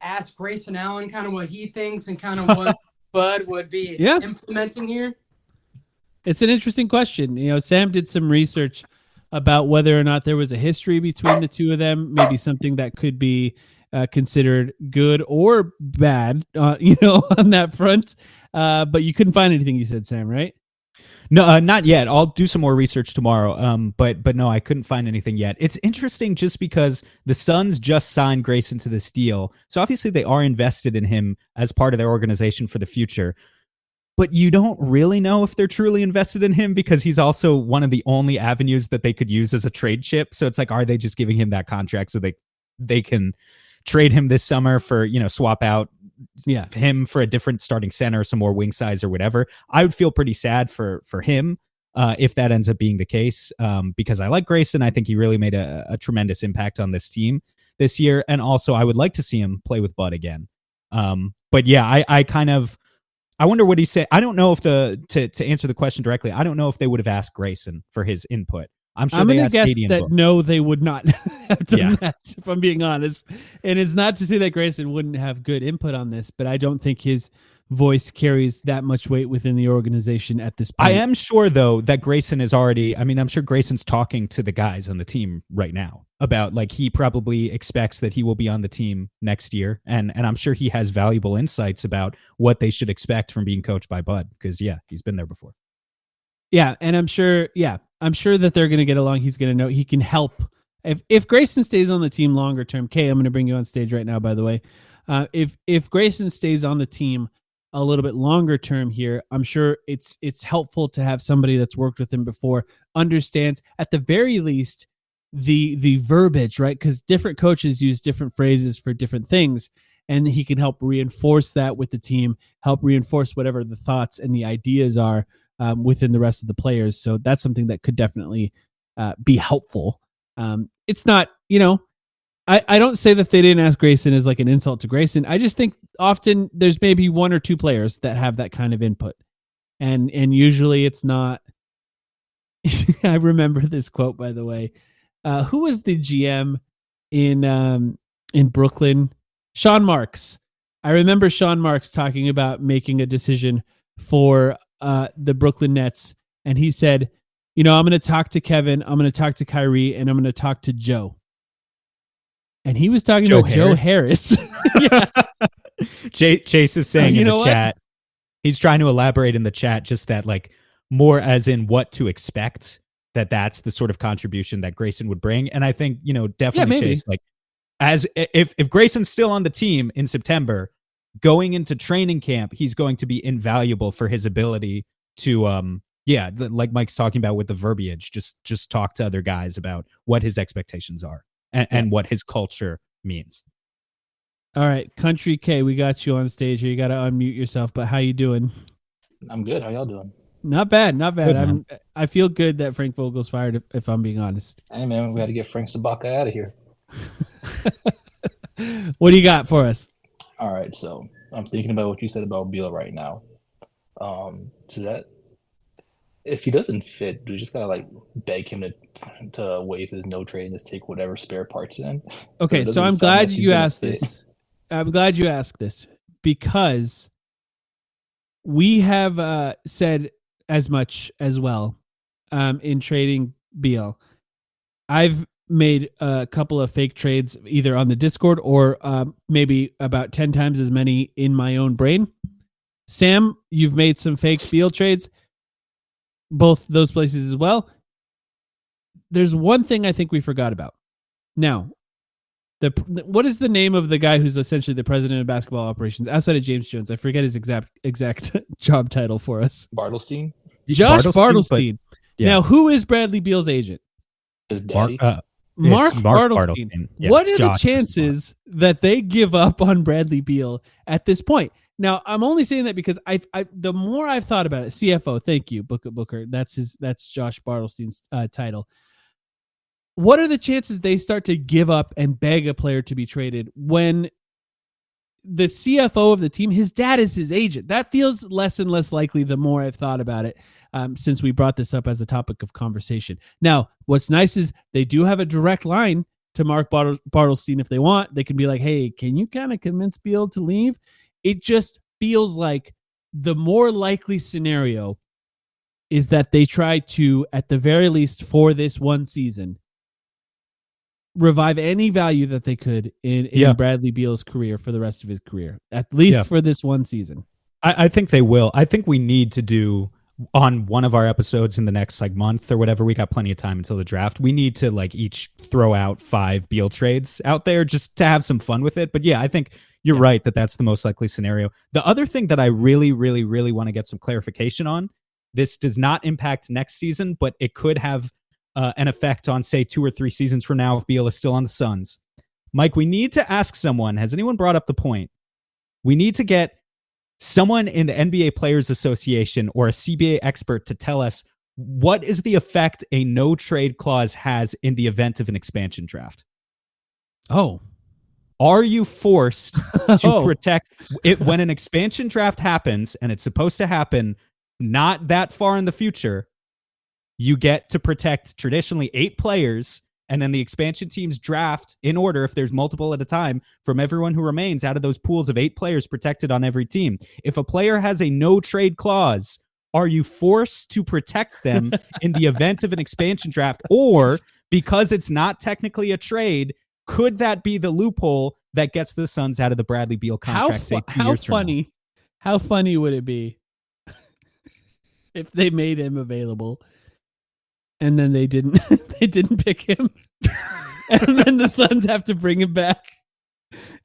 S6: ask Grayson Allen kind of what he thinks and kind of what Bud would be implementing here?
S1: It's an interesting question. You know, Sam did some research about whether or not there was a history between the two of them, maybe something that could be considered good or bad, on that front. But you couldn't find anything, you said, Sam, right?
S2: No, not yet. I'll do some more research tomorrow. But no, I couldn't find anything yet. It's interesting just because the Suns just signed Grayson to this deal. So obviously they are invested in him as part of their organization for the future. But you don't really know if they're truly invested in him because he's also one of the only avenues that they could use as a trade chip. So it's like, are they just giving him that contract so they can trade him this summer for, swap out him for a different starting center, some more wing size or whatever? I would feel pretty sad for him if that ends up being the case, because I like Grayson. I think he really made a tremendous impact on this team this year. And also I would like to see him play with Bud again. But yeah, I wonder what he said. I don't know if to answer the question directly, I don't know if they would have asked Grayson for his input. I'm sure they asked Katie and Book.
S1: No, they would not have done that, if I'm being honest. And it's not to say that Grayson wouldn't have good input on this, but I don't think his voice carries that much weight within the organization at this point.
S2: I am sure, though, that Grayson is already, I'm sure Grayson's talking to the guys on the team right now about, like, he probably expects that he will be on the team next year. And I'm sure he has valuable insights about what they should expect from being coached by Bud, because, he's been there before.
S1: Yeah, and I'm sure that they're going to get along. He's going to know he can help. If Grayson stays on the team longer term, Kay, I'm going to bring you on stage right now, by the way. If Grayson stays on the team a little bit longer term here, I'm sure it's helpful to have somebody that's worked with him before, understands at the very least the verbiage, right? Because different coaches use different phrases for different things, and he can help reinforce that with the team, help reinforce whatever the thoughts and the ideas are within the rest of the players. So that's something that could definitely be helpful. It's not, I don't say that they didn't ask Grayson as like an insult to Grayson. I just think often there's maybe one or two players that have that kind of input. And usually it's not. I remember this quote, by the way. Who was the GM in Brooklyn? Sean Marks. I remember Sean Marks talking about making a decision for the Brooklyn Nets. And he said, I'm going to talk to Kevin, I'm going to talk to Kyrie, and I'm going to talk to Joe. And he was talking about Joe Harris.
S2: Chase is saying in the chat, he's trying to elaborate in the chat just that, like, more as in what to expect, that's the sort of contribution that Grayson would bring. And I think, definitely Chase, like, as if Grayson's still on the team in September, going into training camp, he's going to be invaluable for his ability to, like Mike's talking about with the verbiage, just talk to other guys about what his expectations are and what his culture means.
S1: All right, Country K, we got you on stage here. You got to unmute yourself, but how you doing?
S7: I'm good. How y'all doing?
S1: Not bad, not bad.
S2: Good,
S1: I feel good that Frank Vogel's fired, if I'm being honest.
S7: Hey, man, we got to get Frank Sabaka out of here.
S1: What do you got for us?
S7: All right, so I'm thinking about what you said about Beal right now. So that if he doesn't fit, do we just gotta like beg him to waive his no trade and just take whatever spare parts in?
S1: Okay, so I'm glad you asked this. I'm glad you asked this because we have said as much as well in trading Beal. I've made a couple of fake trades either on the Discord or maybe about 10 times as many in my own brain. Sam, you've made some fake Beal trades, both those places as well. There's one thing I think we forgot about. Now, What is the name of the guy who's essentially the president of basketball operations outside of James Jones? I forget his exact job title for us.
S7: Bartlestein?
S1: Josh Bartlestein.
S2: Yeah.
S1: Now, who is Bradley Beal's agent?
S7: His daddy?
S1: Mark Bartlestein.
S2: Yeah,
S1: what are the chances that they give up on Bradley Beal at this point? Now, I'm only saying that because I the more I've thought about it, CFO, thank you, Booker. That's Josh Bartlestein's title. What are the chances they start to give up and beg a player to be traded when the CFO of the team, his dad is his agent? That feels less and less likely the more I've thought about it since we brought this up as a topic of conversation. Now, what's nice is they do have a direct line to Mark Bartlestein if they want. They can be like, hey, can you kind of convince Beal to leave? It just feels like the more likely scenario is that they try to, at the very least for this one season, revive any value that they could in Bradley Beal's career for the rest of his career, at least for this one season.
S2: I think they will. I think we need to do on one of our episodes in the next month or whatever. We got plenty of time until the draft. We need to each throw out 5 Beal trades out there just to have some fun with it. But yeah, I think you're right that that's the most likely scenario. The other thing that I really, really, really want to get some clarification on, this does not impact next season, but it could have an effect on, say, 2 or 3 seasons from now if Beal is still on the Suns. Mike, we need to ask someone, has anyone brought up the point? We need to get someone in the NBA Players Association or a CBA expert to tell us what is the effect a no trade clause has in the event of an expansion draft.
S1: Oh.
S2: Are you forced to protect it when an expansion draft happens, and it's supposed to happen not that far in the future? You get to protect traditionally 8 players, and then the expansion teams draft in order, if there's multiple at a time, from everyone who remains out of those pools of 8 players protected on every team. If a player has a no trade clause, are you forced to protect them in the event of an expansion draft? Or because it's not technically a trade, could that be the loophole that gets the Suns out of the Bradley Beal contract, say 2 years from now?
S1: How funny would it be if they made him available and then they didn't pick him, and then the Suns have to bring him back,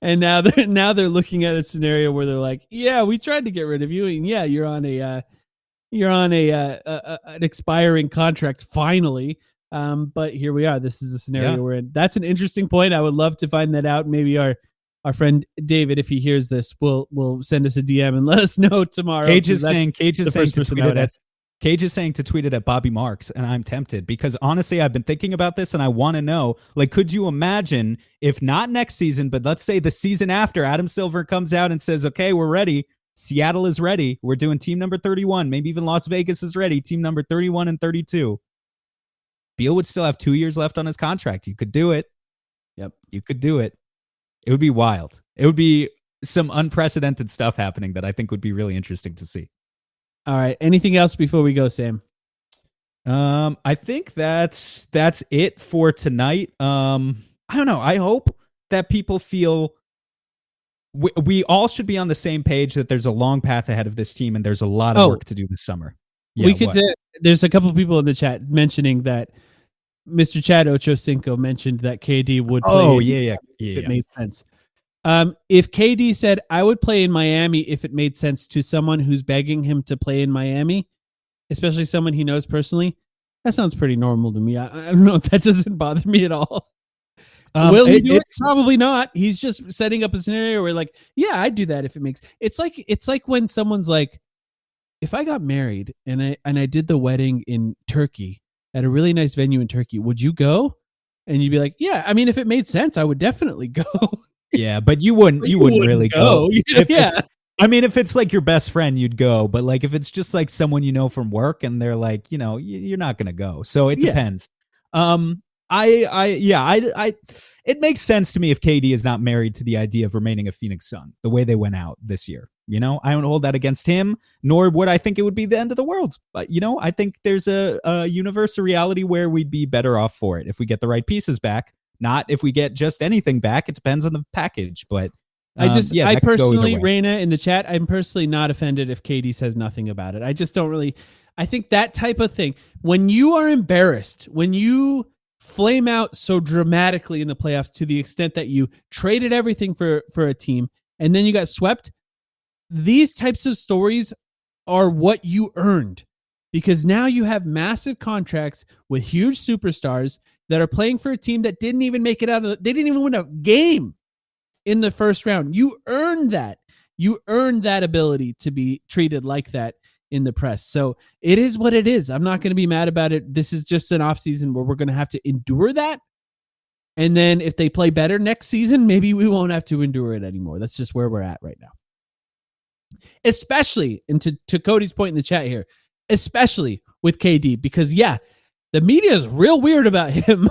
S1: and now they're looking at a scenario where they're like, yeah, we tried to get rid of you, and yeah, you're on an expiring contract finally, but here we are. This is a scenario we're in. That's an interesting point. I would love to find that out. Maybe our friend David, if he hears this, will send us a DM and let us know tomorrow.
S2: Cage is saying to tweet it at Bobby Marks, and I'm tempted because honestly, I've been thinking about this and I want to know, could you imagine if not next season, but let's say the season after, Adam Silver comes out and says, okay, we're ready. Seattle is ready. We're doing team number 31. Maybe even Las Vegas is ready. Team number 31 and 32. Beal would still have 2 years left on his contract. You could do it.
S1: Yep.
S2: You could do it. It would be wild. It would be some unprecedented stuff happening that I think would be really interesting to see.
S1: All right. Anything else before we go, Sam?
S2: I think that's it for tonight. I don't know. I hope that people feel we all should be on the same page that there's a long path ahead of this team and there's a lot of work to do this summer. Yeah,
S1: we could. There's a couple of people in the chat mentioning that Mr. Chad Ochocinco mentioned that KD would play.
S2: Oh, yeah.
S1: It made sense. If KD said, I would play in Miami if it made sense to someone who's begging him to play in Miami, especially someone he knows personally, that sounds pretty normal to me. I don't know if that doesn't bother me at all. Will he do it? Probably not. He's just setting up a scenario where yeah, I'd do that if it makes... It's like when someone's like, if I got married and I did the wedding in Turkey at a really nice venue in Turkey, would you go? And you'd be like, yeah, I mean, if it made sense, I would definitely go.
S2: Yeah, but you wouldn't really go.
S1: I
S2: mean, if it's your best friend, you'd go. But if it's just someone you know from work and they're you're not going to go. So it depends. It makes sense to me if KD is not married to the idea of remaining a Phoenix Sun the way they went out this year. I don't hold that against him, nor would I think it would be the end of the world. But, I think there's a universal reality where we'd be better off for it if we get the right pieces back. Not if we get just anything back. It depends on the package. But
S1: I personally, Raina in the chat, I'm personally not offended if KD says nothing about it. I just don't really. I think that type of thing, when you are embarrassed, when you flame out so dramatically in the playoffs to the extent that you traded everything for a team and then you got swept. These types of stories are what you earned, because now you have massive contracts with huge superstars that are playing for a team that didn't even make it out of they didn't even win a game in the first round. You earned that. You earned that ability to be treated like that in the press. So it is what it is. I'm not going to be mad about it. This is just an offseason where we're going to have to endure that. And then if they play better next season, maybe we won't have to endure it anymore. That's just where we're at right now. Especially, and to Cody's point in the chat here, especially with KD, because the media is real weird about him.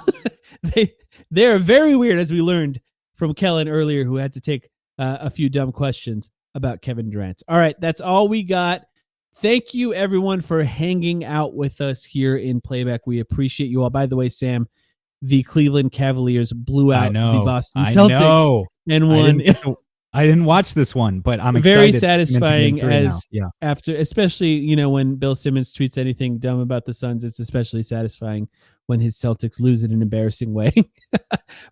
S1: They're very weird, as we learned from Kellen earlier, who had to take a few dumb questions about Kevin Durant. All right, that's all we got. Thank you, everyone, for hanging out with us here in Playback. We appreciate you all. By the way, Sam, the Cleveland Cavaliers blew out the Boston Celtics and won.
S2: I didn't watch this one, but I'm excited.
S1: Very satisfying after, especially, when Bill Simmons tweets anything dumb about the Suns, it's especially satisfying when his Celtics lose in an embarrassing way.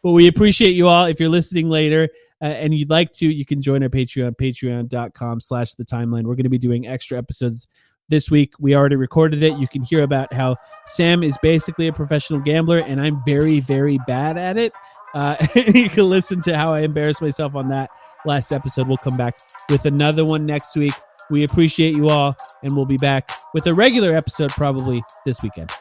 S1: But we appreciate you all. If you're listening later and you'd like to, you can join our Patreon, patreon.com/thetimeline. We're going to be doing extra episodes this week. We already recorded it. You can hear about how Sam is basically a professional gambler and I'm very, very bad at it. You can listen to how I embarrass myself on that last episode. We'll come back with another one next week. We appreciate you all, and we'll be back with a regular episode probably this weekend.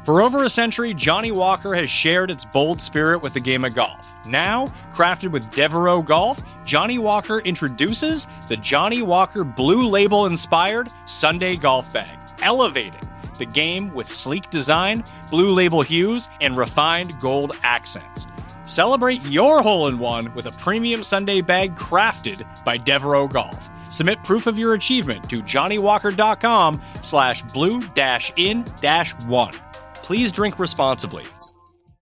S8: For over a century, Johnny Walker has shared its bold spirit with the game of golf. Now, crafted with Devereaux Golf, Johnny Walker introduces the Johnny Walker Blue Label-inspired Sunday Golf Bag, elevating the game with sleek design, Blue Label hues, and refined gold accents. Celebrate your hole-in-one with a premium Sunday bag crafted by Devereaux Golf. Submit proof of your achievement to JohnnyWalker.com/blue-in-1. Please drink responsibly.